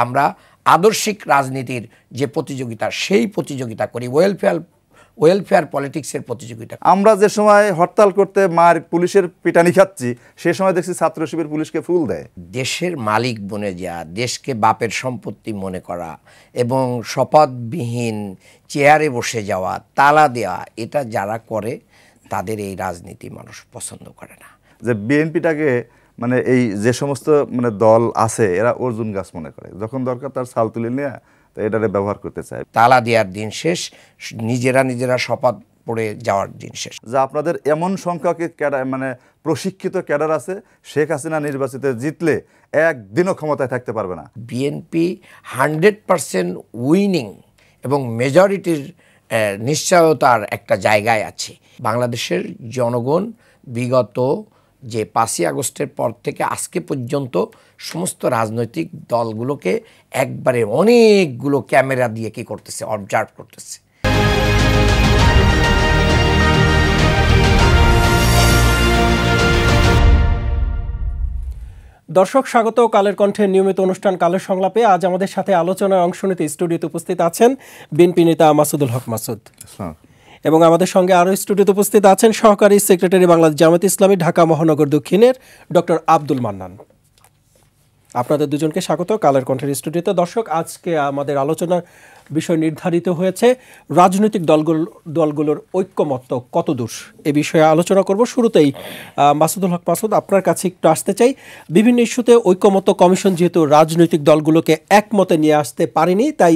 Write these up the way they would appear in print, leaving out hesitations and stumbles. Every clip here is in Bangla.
আমরা আদর্শিক রাজনীতির যে প্রতিযোগিতা সেই প্রতিযোগিতা করি, ওয়েলফেয়ার পলিটিক্সের প্রতিযোগিতা। আমরা যে সময় হরতাল করতে পুলিশের পিটানি খাচ্ছি সে সময় দেখছি ছাত্র শিবির পুলিশকে ফুল দেয়। দেশের মালিক বনে যাওয়া, দেশকে বাপের সম্পত্তি মনে করা এবং শপথবিহীন চেয়ারে বসে যাওয়া, তালা দেওয়া, এটা যারা করে তাদের এই রাজনীতি মানুষ পছন্দ করে না। যে বিএনপিটাকে মানে এই যে সমস্ত মানে দল আছে এরা অর্জুন গাছ মনে করে, যখন দরকার তার ছাল তুলে নিয়ে এটারে ব্যবহার করতে চায়। তালা দেওয়ার দিন শেষ, নিজেরা শপথ পড়ে যাওয়ার দিন শেষ। যা আপনাদের এমন সংখ্যক মানে প্রশিক্ষিত ক্যাডার আছে, শেখ হাসিনা নির্বাচিত জিতলে একদিনও ক্ষমতায় থাকতে পারবে না। বিএনপি 100% উইনিং এবং মেজরিটির নিশ্চয়তার একটা জায়গায় আছে। বাংলাদেশের জনগণ বিগত যে 5ই আগস্টের পর থেকে আজকে পর্যন্ত সমস্ত রাজনৈতিক দলগুলোকে একবারে অনেকগুলো ক্যামেরা দিয়ে কি করতেছে, অবজার্ভ করতেছে। দর্শক স্বাগত কালের কণ্ঠের নিয়মিত অনুষ্ঠান কালের সংলাপে। আজ আমাদের সাথে আলোচনায় অংশ নিতে স্টুডিওতে উপস্থিত আছেন বিএনপি নেতা মাসুদুল হক মাসুদ, এবং আমাদের সঙ্গে আরও স্টুডিওতে উপস্থিত আছেন সহকারী সেক্রেটারি বাংলাদেশ জামায়াত ইসলামী ঢাকা মহানগর দক্ষিণের ডক্টর আব্দুল মান্নান। আপনাদের দুজনকে স্বাগত কালের কণ্ঠের স্টুডিওতে। দর্শক, আজকে আমাদের আলোচনার বিষয় নির্ধারিত হয়েছে রাজনৈতিক দলগুলোর ঐক্যমত্য কতদূর, এ বিষয়ে আলোচনা করব। শুরুতেই মাসুদুল হক মাসুদ, আপনার কাছে একটু আসতে চাই। বিভিন্ন ইস্যুতে ঐক্যমত্য কমিশন যেহেতু রাজনৈতিক দলগুলোকে একমতে নিয়ে আসতে পারেনি, তাই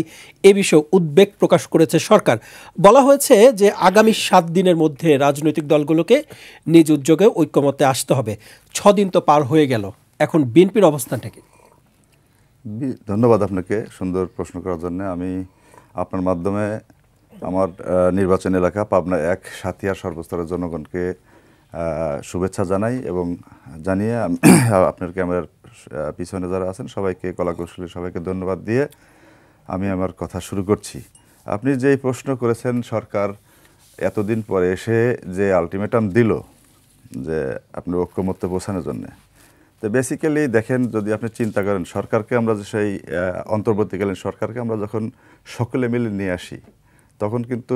এ বিষয়ে উদ্বেগ প্রকাশ করেছে সরকার। বলা হয়েছে যে আগামী 7 দিনের মধ্যে রাজনৈতিক দলগুলোকে নিজ উদ্যোগে ঐক্যমত্যে আসতে হবে। 6 দিন তো পার হয়ে গেল, এখন বিএনপির অবস্থানটা কি? ধন্যবাদ আপনাকে সুন্দর প্রশ্ন করার জন্য। আমি আপনার মাধ্যমে আমার নির্বাচন এলাকা পাবনা 1 সাথিয়ার সর্বস্তরের জনগণকে শুভেচ্ছা জানাই এবং জানিয়ে আপনার ক্যামেরার পিছনে যারা আছেন সবাইকে, কলাকৌশলী সবাইকে ধন্যবাদ দিয়ে আমি আমার কথা শুরু করছি। আপনি যেই প্রশ্ন করেছেন, সরকার এতদিন পরে এসে যে আলটিমেটাম দিল যে আপনি ঐক্যমত্যে পৌঁছানোর জন্যে, তো বেসিক্যালি দেখেন, যদি আপনি চিন্তা করেন সরকারকে আমরা সেই অন্তর্বর্তীকালীন সরকারকে আমরা যখন সকলে মিলে নিয়ে আসি তখন কিন্তু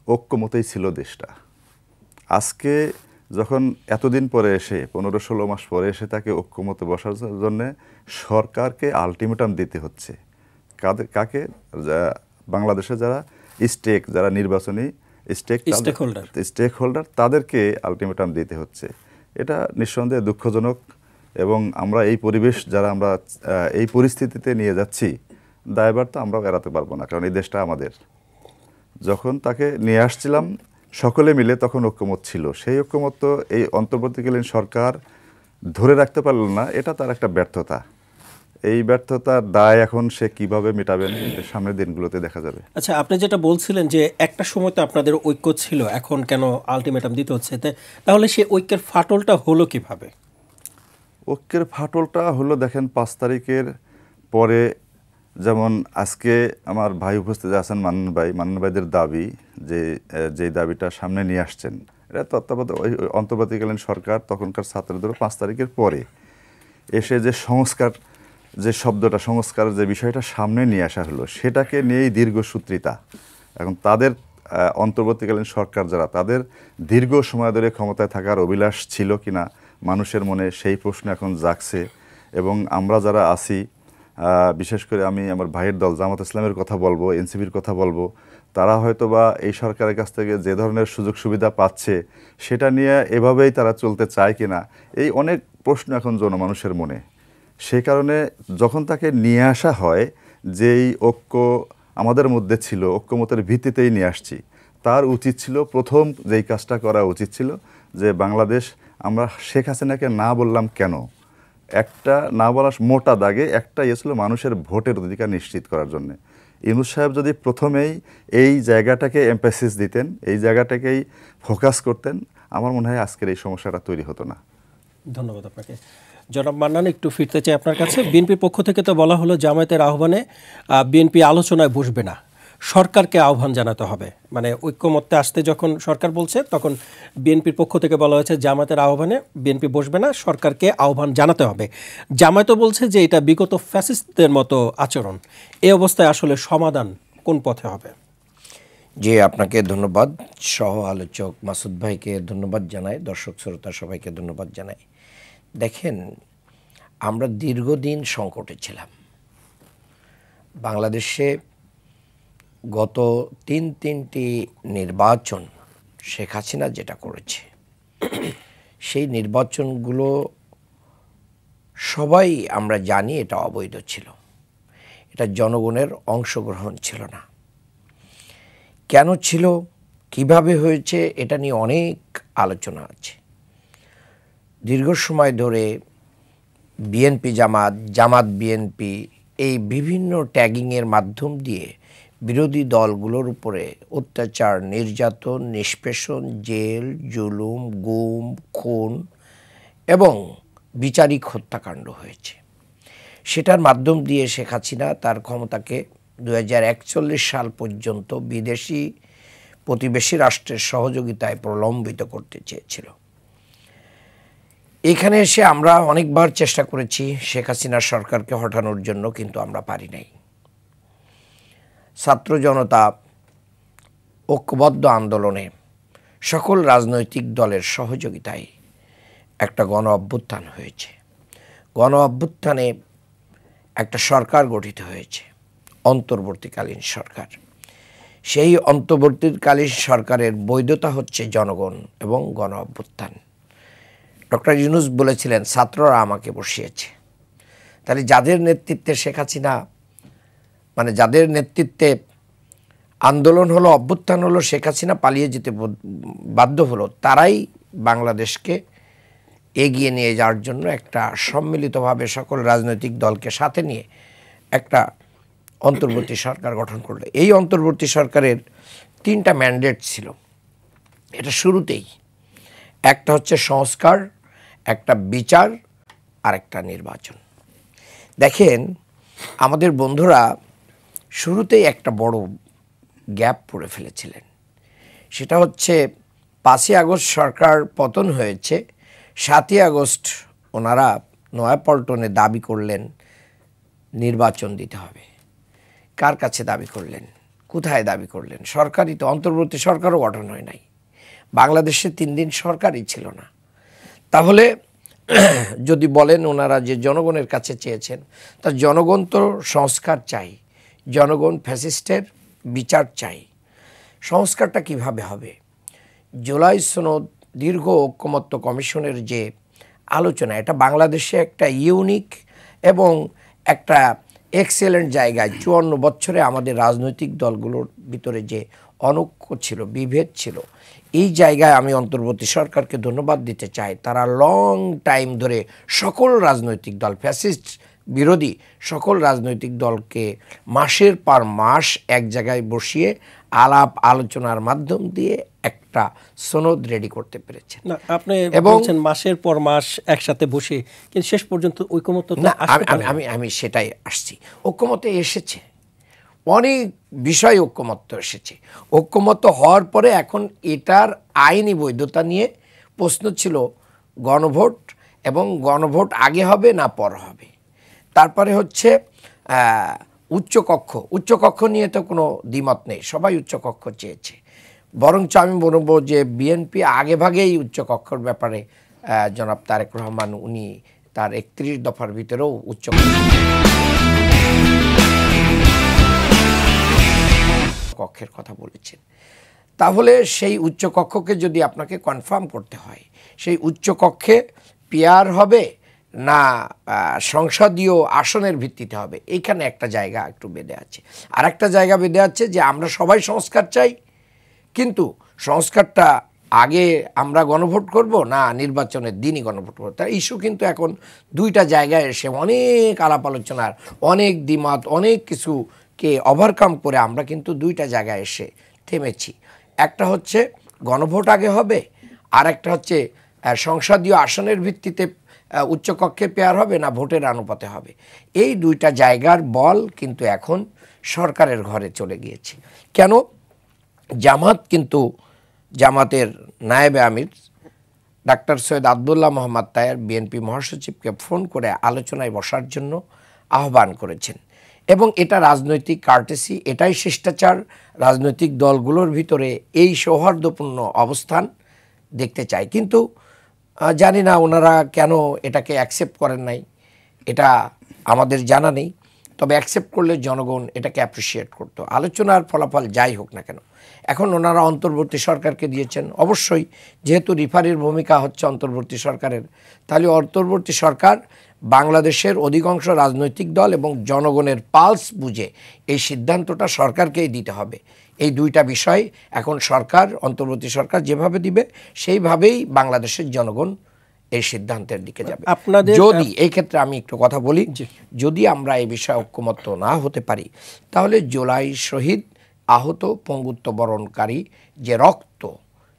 ঐক্যমতেই ছিল দেশটা। আজকে যখন এতদিন পরে এসে 15-16 মাস পরে এসে তাকে ঐক্যমতে বসার জন্যে সরকারকে আলটিমেটাম দিতে হচ্ছে। কাকে? বাংলাদেশে যারা যারা নির্বাচনী স্টেক হোল্ডার তাদেরকে আলটিমেটাম দিতে হচ্ছে। এটা নিঃসন্দেহে দুঃখজনক এবং আমরা এই পরিবেশ যারা আমরা এই পরিস্থিতিতে নিয়ে যাচ্ছি, দায়ভার তো আমরাও এড়াতে পারবো না, কারণ এই দেশটা আমাদের। যখন তাকে নিয়ে আসছিলাম সকলে মিলে তখন ঐক্যমত ছিল, সেই ঐক্যমত এই অন্তর্বর্তীকালীন সরকার ধরে রাখতে পারল না, এটা তার একটা ব্যর্থতা। এই ব্যর্থতার দায় এখন সে কিভাবে মেটাবেন সামনের দিনগুলোতে দেখা যাবে। আচ্ছা, আপনি যেটা বলছিলেন যে একটা সময় তো আপনাদের ঐক্য ছিল, এখন কেন আলটিমেটাম দিতে হচ্ছে, তাহলে সে ঐক্যের ফাটলটা হলো কিভাবে? ঐক্যের ফাটলটা হলো, দেখেন 5 তারিখের পরে যেমন আজকে আমার ভাই উপস্থিত আছেন মান্নান ভাইদের দাবি, যে দাবিটা সামনে নিয়ে আসছেন, এটা অন্তর্বর্তীকালীন সরকার তখনকার ছাত্রদের 5 তারিখের পরে এসে যে সংস্কার, যে শব্দটা সংস্কারের যে বিষয়টা সামনে নিয়ে আসা হলো, সেটাকে নিয়েই দীর্ঘসূত্রিতা। এখন তাদের অন্তর্বর্তীকালীন সরকার যারা, তাদের দীর্ঘ সময় ধরে ক্ষমতায় থাকার অভিলাষ ছিল কিনা মানুষের মনে, সেই প্রশ্ন এখন জাগছে। এবং আমরা যারা আছি, বিশেষ করে আমি আমার ভাইয়ের দল জামাত ইসলামের কথা বলবো, এনসিপির কথা বলবো, তারা হয়তো বা এই সরকারের কাছ থেকে যে ধরনের সুযোগ সুবিধা পাচ্ছে সেটা নিয়ে এভাবেই তারা চলতে চায় কিনা, এই অনেক প্রশ্ন এখন জনমানুষের মনে। সেই কারণে যখন তাকে নিয়ে আসা হয়, যেই ঐক্য আমাদের মধ্যে ছিল, ঐক্যমতের ভিত্তিতেই নিয়ে আসছি, তার উচিত ছিল, প্রথম যেই কাজটা করা উচিত ছিল যে বাংলাদেশ, আমরা শেখ হাসিনাকে না বললাম কেন, একটা না বলার মোটা দাগে একটা ছিল মানুষের ভোটের অধিকার নিশ্চিত করার জন্য। ইউনূস সাহেব যদি প্রথমেই এই জায়গাটাকে এমফাসিস দিতেন, এই জায়গাটাকেই ফোকাস করতেন, আমার মনে হয় আজকের এই সমস্যাটা তৈরি হতো না। ধন্যবাদ আপনাকে। জনাব মান্নান, একটু ফিরতে চাই আপনার কাছে। বিএনপির পক্ষ থেকে তো বলা হলো জামায়াতের আহ্বানে বিএনপি আলোচনায় বসবে না, সরকারকে আহ্বান জানাতে হবে? মানে ঐক্যমত্যে আসতে যখন সরকার বলছে তখন বিএনপির পক্ষ থেকে বলা হয়েছে জামায়াতের আহ্বানে বিএনপি বসবে না, সরকারকে আহ্বান জানাতে হবে। জামায়াতও বলছে যে এটা বিগত ফ্যাসিস্টদের মতো আচরণ। এই অবস্থায় আসলে সমাধান কোন পথে হবে? জি, আপনাকে ধন্যবাদ, সহ আলোচক মাসুদ ভাইকে ধন্যবাদ জানাই, দর্শক শ্রোতা সবাইকে ধন্যবাদ জানাই। দেখেন, আমরা দীর্ঘদিন সংকটে ছিলাম। বাংলাদেশে গত তিনটি নির্বাচন শেখ হাসিনা যেটা করেছে, সেই নির্বাচনগুলো সবাই আমরা জানি এটা অবৈধ ছিল, এটা জনগণের অংশগ্রহণ ছিল না। কেন ছিল, কিভাবে হয়েছে, এটা নিয়ে অনেক আলোচনা আছে। দীর্ঘ সময় ধরে বিএনপি জামাত বিএনপি এই বিভিন্ন ট্যাগিংয়ের মাধ্যম দিয়ে বিরোধী দলগুলোর উপরে অত্যাচার, নির্যাতন, নিষ্পেষণ, জেল, জুলুম, গুম, খুন এবং বিচারিক হত্যাকাণ্ড হয়েছে। সেটার মাধ্যম দিয়ে শেখ হাসিনা তার ক্ষমতাকে 2041 সাল পর্যন্ত বিদেশি প্রতিবেশী রাষ্ট্রের সহযোগিতায় প্রলম্বিত করতে চেয়েছিল। এখানে এসে আমরা অনেকবার চেষ্টা করেছি শেখ হাসিনার সরকারকে হটানোর জন্য, কিন্তু আমরা পারি নাই। ছাত্র জনতা ঐক্যবদ্ধ আন্দোলনে সকল রাজনৈতিক দলের সহযোগিতায় একটা গণ অভ্যুত্থান হয়েছে। গণ অভ্যুত্থানে একটা সরকার গঠিত হয়েছে, অন্তর্বর্তীকালীন সরকার। সেই অন্তর্বর্তীকালীন সরকারের বৈধতা হচ্ছে জনগণ এবং গণ অভ্যুত্থান। ডক্টর ইউনূস বলেছিলেন ছাত্ররা আমাকে বসিয়েছে। তাহলে যাদের নেতৃত্বে শেখ হাসিনা, মানে যাদের নেতৃত্বে আন্দোলন হলো, অভ্যুত্থান হলো, শেখ হাসিনা পালিয়ে যেতে বাধ্য হলো, তারাই বাংলাদেশকে এগিয়ে নিয়ে যাওয়ার জন্য একটা সম্মিলিতভাবে সকল রাজনৈতিক দলকে সাথে নিয়ে একটা অন্তর্বর্তী সরকার গঠন করলো। এই অন্তর্বর্তী সরকারের 3টা ম্যান্ডেট ছিল। এটা শুরুতেই একটা হচ্ছে সংস্কার, একটা বিচার, আর একটা নির্বাচন। দেখেন, আমাদের বন্ধুরা শুরুতেই একটা বড় গ্যাপ পড়ে ফেলেছিলেন। সেটা হচ্ছে 5ই আগস্ট সরকার পতন হয়েছে, 7ই আগস্ট ওনারা নয়াপল্টনে দাবি করলেন নির্বাচন দিতে হবে। কার কাছে দাবি করলেন, কোথায় দাবি করলেন? সরকারই তো, অন্তর্বর্তী সরকারও গঠন হয় নাই, বাংলাদেশে 3 দিন সরকারই ছিল না। তাহলে যদি বলেন ওনারা যে জনগণের কাছে চেয়েছেন, তা জনগণ তো সংস্কার চাই, জনগণ ফ্যাসিস্টের বিচার চাই। সংস্কারটা কিভাবে হবে? জুলাই সনদ, দীর্ঘ ঐক্যমত্য কমিশনের যে আলোচনা, এটা বাংলাদেশে একটা ইউনিক এবং একটা এক্সেলেন্ট জায়গায়। 54 বছরে আমাদের রাজনৈতিক দলগুলোর ভিতরে যে অনৈক্য ছিল, বিভেদ ছিল, এই জায়গায় আমি অন্তর্বর্তী সরকারকে ধন্যবাদ দিতে চাই। তারা লং টাইম ধরে সকল রাজনৈতিক দল, ফ্যাসিস্ট বিরোধী সকল রাজনৈতিক দলকে মাসের পর মাস এক জায়গায় বসিয়ে আলাপ আলোচনার মাধ্যম দিয়ে একটা সনদ রেডি করতে পেরেছেন। না, আপনি বলছেন মাসের পর মাস একসাথে বসে, কিন্তু শেষ পর্যন্ত ঐকমত্য না, আমি সেটাই আসছি। ঐকমত্যে এসেছে, অনেক বিষয় ঐকমত্য এসেছে। ঐকমত্য হওয়ার পরে এখন এটার আইনি বৈধতা নিয়ে প্রশ্ন ছিল গণভোট, এবং গণভোট আগে হবে না পর হবে। তারপরে হচ্ছে উচ্চকক্ষ নিয়ে তো কোনো দ্বিমত নেই, সবাই উচ্চকক্ষ চেয়েছে। বরঞ্চ আমি বলবো যে বিএনপি আগে ভাগেই উচ্চকক্ষর ব্যাপারে জনাব তারেক রহমান উনি তার 31 দফার ভিতরেও উচ্চকক্ষের কথা বলেছেন। তাহলে সেই উচ্চকক্ষকে যদি আপনাকে কনফার্ম করতে হয়, সেই উচ্চকক্ষে পিয়ার হবে না সংসদীয় আসনের ভিত্তিতে হবে, এইখানে একটা জায়গা একটু বেঁধে আছে। আর একটা জায়গা বেঁধে আছে যে আমরা সবাই সংস্কার চাই, কিন্তু সংস্কারটা আগে আমরা গণভোট করব না নির্বাচনের দিনই গণভোট করব। তার ইস্যু কিন্তু এখন 2টা জায়গায় এসে অনেক আলাপ আলোচনার, অনেক দ্বিমত, অনেক কিছুকে ওভারকাম করে আমরা কিন্তু 2টা জায়গায় এসে থেমেছি। একটা হচ্ছে গণভোট আগে হবে, আর একটা হচ্ছে সংসদীয় আসনের ভিত্তিতে উচ্চকক্ষে পেয়ার হবে না ভোটের অনুপাতে হবে। এই 2টা জায়গার বল কিন্তু এখন সরকারের ঘরে চলে গিয়েছে। কেন? জামাত কিন্তু জামাতের নায়েবে আমির doctor Syed Abdullah Mohammad তায়ের BNP মহাসচিবকে phone করে আলোচনায় বসার জন্য আহ্বান করেছেন এবং এটা রাজনৈতিক কার্টেসি, এটাই শিষ্টাচার। রাজনৈতিক দলগুলোর ভিতরে এই সৌহার্দ্যপূর্ণ অবস্থান দেখতে চাই, কিন্তু জানি না ওনারা কেন এটাকে অ্যাকসেপ্ট করেন নাই, এটা আমাদের জানা নেই। তবে অ্যাকসেপ্ট করলে জনগণ এটাকে অ্যাপ্রিসিয়েট করতো। আলোচনার ফলাফল যাই হোক না কেন, এখন ওনারা অন্তর্বর্তী সরকারকে দিয়েছেন। অবশ্যই যেহেতু রিফারির ভূমিকা হচ্ছে অন্তর্বর্তী সরকারের, তাহলে অন্তর্বর্তী সরকার বাংলাদেশের অধিকাংশ রাজনৈতিক দল এবং জনগণের পালস বুঝে এই সিদ্ধান্তটা সরকারকেই দিতে হবে। এই দুইটা বিষয় এখন সরকার, অন্তর্বর্তী সরকার যেভাবে দিবে সেইভাবেই বাংলাদেশের জনগণ এই সিদ্ধান্তের দিকে যাবে। যদি এই ক্ষেত্রে আমি একটু কথা বলি, যদি আমরা এই বিষয়ে ঐক্যমত্য না হতে পারি, তাহলে জুলাই শহীদ, আহত, পঙ্গুত্ব বরণকারী যে রক্ত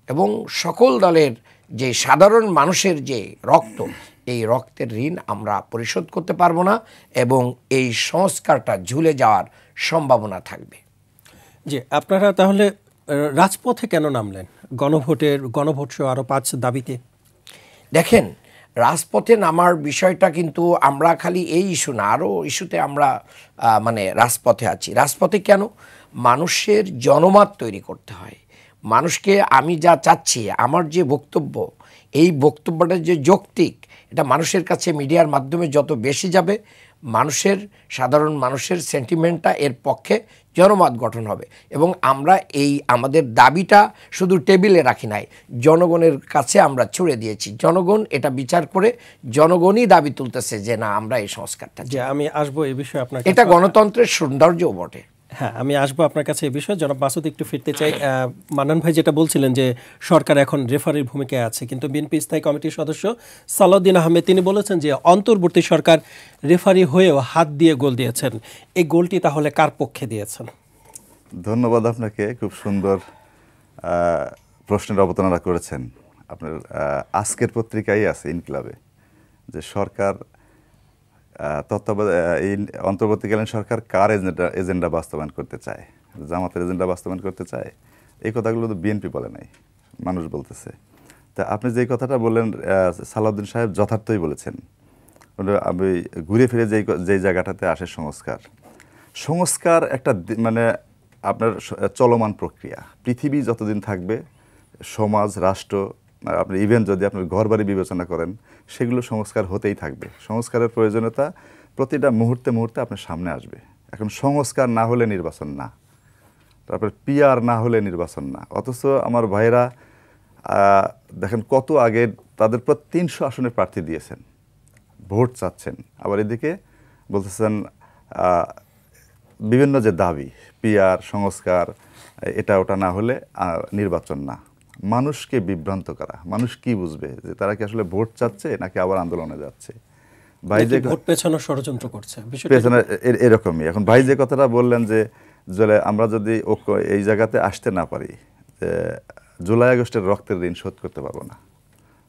এবং সকল দলের যে সাধারণ মানুষের যে রক্ত, এই রক্তের ঋণ আমরা পরিশোধ করতে পারবো না এবং এই সংস্কারটা ঝুলে যাওয়ার সম্ভাবনা থাকবে। জি, আপনারা তাহলে রাজপথে কেন নামলেন? গণভোট সহ আরও 5 দাবিতে। দেখেন, রাজপথে নামার বিষয়টা কিন্তু আমরা খালি এই ইস্যু না, আরও ইস্যুতে আমরা রাজপথে আছি। রাজপথে কেন? মানুষের জনমত তৈরি করতে হয়। মানুষকে আমি যা চাচ্ছি, আমার যে বক্তব্য, এই বক্তব্যটা যে যৌক্তিক, এটা মানুষের কাছে মিডিয়ার মাধ্যমে যত বেশি যাবে, সাধারণ মানুষের সেন্টিমেন্টটা এর পক্ষে জনমত গঠন হবে। এবং আমরা এই আমাদের দাবিটা শুধু টেবিলে রাখি নাই, জনগণের কাছে আমরা ছুড়ে দিয়েছি। জনগণ এটা বিচার করে জনগণই দাবি তুলতেছে যে না, আমরা এই সংস্কারটা। যে আমি আসবো এই বিষয়ে আপনার, এটা গণতন্ত্রের সৌন্দর্যও বটে। হ্যাঁ, আমি আসবো আপনার কাছে এই বিষয়ে। জনাব মাসুদ, একটু ফিরতে চাই। মান্নান ভাই যেটা বলছিলেন যে সরকার এখন রেফারির ভূমিকায় আছে, কিন্তু বিএনপি স্থায়ী কমিটির সদস্য সালাউদ্দিন আহমেদ তিনি বলেছেন যে অন্তর্বর্তী সরকার রেফারি হয়েও হাত দিয়ে গোল দিয়েছেন। এই গোলটি তাহলে কার পক্ষে দিয়েছেন? ধন্যবাদ আপনাকে, খুব সুন্দর প্রশ্নের অবতারণা করেছেন। আপনার আজকের পত্রিকায় আছে ইনকিলাবে যে সরকার এই অন্তর্বর্তীকালীন সরকার কার এজেন্ডা বাস্তবায়ন করতে চায়, জামাতের এজেন্ডা বাস্তবায়ন করতে চায়। এই কথাগুলো তো বিএনপি বলে নাই, মানুষ বলতেছে। তা আপনি যেই কথাটা বললেন, সালাউদ্দিন সাহেব যথার্থই বলেছেন। আমি ঘুরে ফিরে যেই জায়গাটাতে আসে সংস্কার একটা আপনার চলমান প্রক্রিয়া। পৃথিবী যতদিন থাকবে, সমাজ, রাষ্ট্র, আপনি ইভেন যদি আপনার ঘরবাড়ি বিবেচনা করেন, সেগুলো সংস্কার হতেই থাকবে। সংস্কারের প্রয়োজনীয়তা প্রতিটা মুহূর্তে মুহূর্তে আপনার সামনে আসবে। এখন সংস্কার না হলে নির্বাচন না, তারপরে পিআর না হলে নির্বাচন না। অথচ আমার ভাইরা দেখেন কত আগে তাদের প্রায় 300 আসনে প্রার্থী দিয়েছেন, ভোট চাচ্ছেন, আবার এদিকে বলতেছেন বিভিন্ন যে দাবি, পিআর, সংস্কার, এটা ওটা না হলে নির্বাচন না। মানুষকে বিভ্রান্ত করা, মানুষ কি বুঝবে যে তারা কি আসলে ভোট চাচ্ছে নাকি আবার আন্দোলনে যাচ্ছে? ভাই যে ভোট পেছানোর ষড়যন্ত্র করছে, পেছনে এরকমই। এখন ভাই যে কথাটা বললেন যে আমরা যদি এই জায়গাতে আসতে না পারি, যে জুলাই আগস্টের রক্তের ঋণ শোধ করতে পারবো না,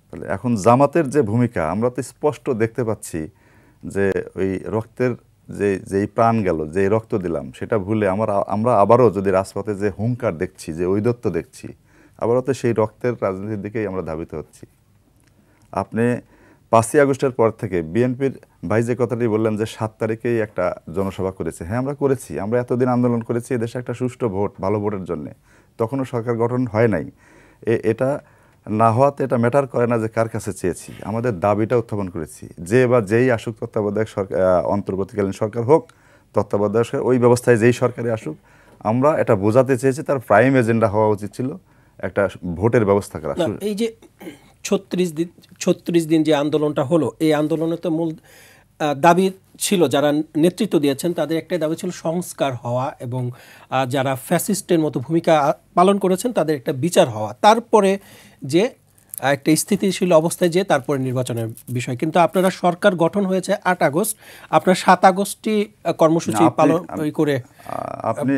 তাহলে এখন জামাতের যে ভূমিকা আমরা তো স্পষ্ট দেখতে পাচ্ছি যে ওই রক্তের যেই প্রাণ গেল, যেই রক্ত দিলাম, সেটা ভুলে আমরা আবারও যদি রাজপথে যে হুঙ্কার দেখছি, যে ঔদ্ধত্য দেখছি, আবারও তো সেই রক্তের রাজনীতির দিকেই আমরা ধাবিত হচ্ছি। আপনি 5ই আগস্টের পর থেকে বিএনপির ভাই যে কথাটি বললেন যে 7 তারিখেই একটা জনসভা করেছে, হ্যাঁ আমরা করেছি। আমরা এতদিন আন্দোলন করেছি এদেশে একটা সুষ্ঠু ভোট, ভালো ভোটের জন্যে। তখনও সরকার গঠন হয় নাই। এটা না হওয়াতে এটা ম্যাটার করে না যে কার কাছে চেয়েছি, আমাদের দাবিটা উত্থাপন করেছি। যেই আসুক তত্ত্বাবধায়ক সরকার, অন্তর্বর্তীকালীন সরকার হোক, তত্ত্বাবধায়ক ওই ব্যবস্থায় যেই সরকারে আসুক, আমরা এটা বোঝাতে চেয়েছি তার প্রাইম এজেন্ডা হওয়া উচিত ছিল একটা ভোটের ব্যবস্থা করা। এই যে 36 দিন যে আন্দোলনটা হলো, এই আন্দোলনে তো মূল দাবি ছিল, যারা নেতৃত্ব দিয়েছেন তাদের একটাই দাবি ছিল সংস্কার হওয়া এবং যারা ফ্যাসিস্টের মতো ভূমিকা পালন করেছেন তাদের একটা বিচার হওয়া, তারপরে যে একটা স্থিতিশীল অবস্থায় যে তারপরে নির্বাচনের বিষয়। কিন্তু আপনারা সরকার গঠন হয়েছে 8 আগস্ট, আপনার 7 আগস্টই কর্মসূচি পালন করে।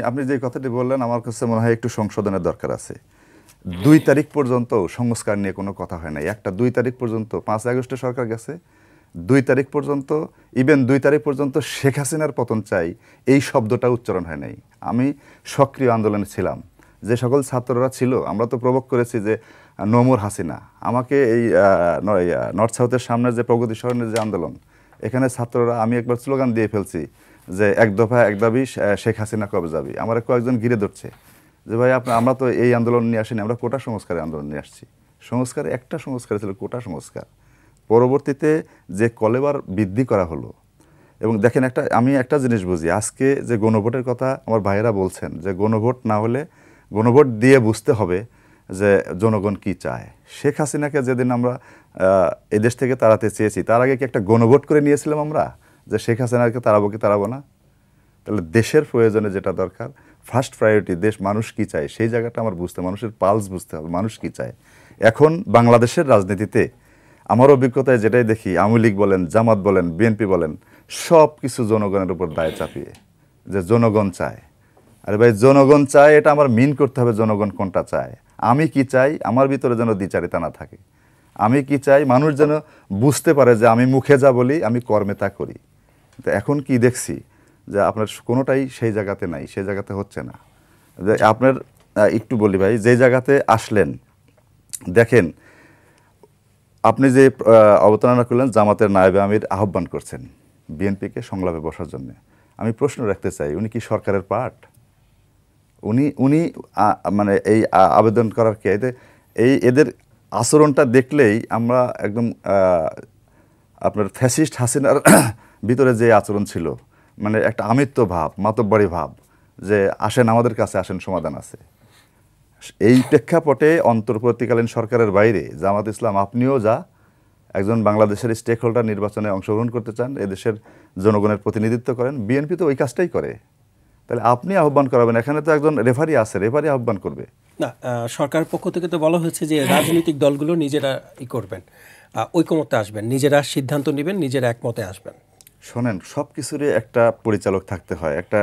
আপনি যে কথাটি বললেন আমার কাছে মনে হয় একটু সংশোধনের দরকার আছে। 2 তারিখ পর্যন্ত সংস্কার নিয়ে কোনো কথা হয় নাই। 2 তারিখ পর্যন্ত 5 আগস্টে সরকার গেছে, 2 তারিখ পর্যন্ত, ইভেন 2 তারিখ পর্যন্ত শেখ হাসিনার পতন চাই এই শব্দটা উচ্চারণ হয় নাই। আমি সক্রিয় আন্দোলনে ছিলাম, যে সকল ছাত্ররা ছিল আমরা তো প্রভোগ করেছি যে নো মোর হাসিনা। আমাকে এই নর্থ সাউথের সামনে যে প্রগতি সরণের যে আন্দোলন, এখানে ছাত্ররা, আমি একবার স্লোগান দিয়ে ফেলছি যে 1 দফা 1 দাবি শেখ হাসিনা কবে যাবি। আমার কয়েকজন ঘিরে ধরছে যে ভাই আমরা তো এই আন্দোলন নিয়ে আসিনি, আমরা কোটা সংস্কারের আন্দোলন নিয়ে আসছি। সংস্কার একটা সংস্কার ছিল কোটা সংস্কার। পরবর্তীতে যে কলেবার বৃদ্ধি করা হলো, এবং দেখেন আমি একটা জিনিস বুঝি, আজকে যে গণভোটের কথা আমার ভাইয়েরা বলছেন যে গণভোট না হলে, গণভোট দিয়ে বুঝতে হবে যে জনগণ কি চায়। শেখ হাসিনাকে যেদিন আমরা এদেশ থেকে তাড়াতে চেয়েছি, তার আগে কি একটা গণভোট করে নিয়েছিলাম আমরা যে শেখ হাসিনাকে তাড়াবো কি তাড়াবো না? তাহলে দেশের প্রয়োজনে যেটা দরকার, ফার্স্ট প্রায়োরিটি দেশ, মানুষ কি চায় সেই জায়গাটা আমার বুঝতে, মানুষের পালস বুঝতে হবে, মানুষ কি চায়। এখন বাংলাদেশের রাজনীতিতে আমার অভিজ্ঞতায় যেটাই দেখি, আওয়ামী লীগ বলেন, জামাত বলেন, বিএনপি বলেন, সব কিছু জনগণের উপর দায় চাপিয়ে যে জনগণ চায়। আরে ভাই, জনগণ চায় এটা আমার মিন করতে হবে জনগণ কোনটা চায়। আমি কি চাই, আমার ভিতরে যেন দ্বিচারিতা না থাকে। আমি কি চাই, মানুষ যেন বুঝতে পারে যে আমি মুখে যা বলি আমি কর্মে তা করি। তো এখন কি দেখছি যে আপনার কোনোটাই সেই জায়গাতে নাই, সেই জায়গাতে হচ্ছে না। যে আপনার একটু বলি ভাই, যে জায়গাতে আসলেন দেখেন, আপনি যে অবতারণা করলেন জামাতের নায়েবে আমির আহ্বান করছেন বিএনপিকে সংলাপে বসার জন্য। আমি প্রশ্ন রাখতে চাই, উনি কি সরকারের পার্ট? উনি মানে এই আবেদন করার কে? এদের আচরণটা দেখলেই আমরা একদম আপনার ফ্যাসিস্ট হাসিনার ভিতরে যে আচরণ ছিল, মানে একটা আমিত্ব ভাব, মাতব্বরি ভাব, যে আসেন আমাদের কাছে আসেন, সমাধান আছে। এই প্রেক্ষাপটে অন্তর্বর্তীকালীন সরকারের বাইরে জামাত ইসলাম, আপনিও যা একজন বাংলাদেশের স্টেক হোল্ডার, নির্বাচনে অংশগ্রহণ করতে চান, এদেশের জনগণের প্রতিনিধিত্ব করেন, বিএনপি তো ওই কাজটাই করে। তাহলে আপনি আহ্বান করাবেন, এখানে তো একজন রেফারি আছে, রেফারি আহ্বান করবে না। সরকারের পক্ষ থেকে তো বলা হয়েছে যে রাজনৈতিক দলগুলো নিজেরা করবেন, ঐকমত্যে আসবেন, নিজেরা সিদ্ধান্ত নেবেন, নিজেরা একমতে আসবেন। শোনেন, সব কিছুরই একটা পরিচালক থাকতে হয়, একটা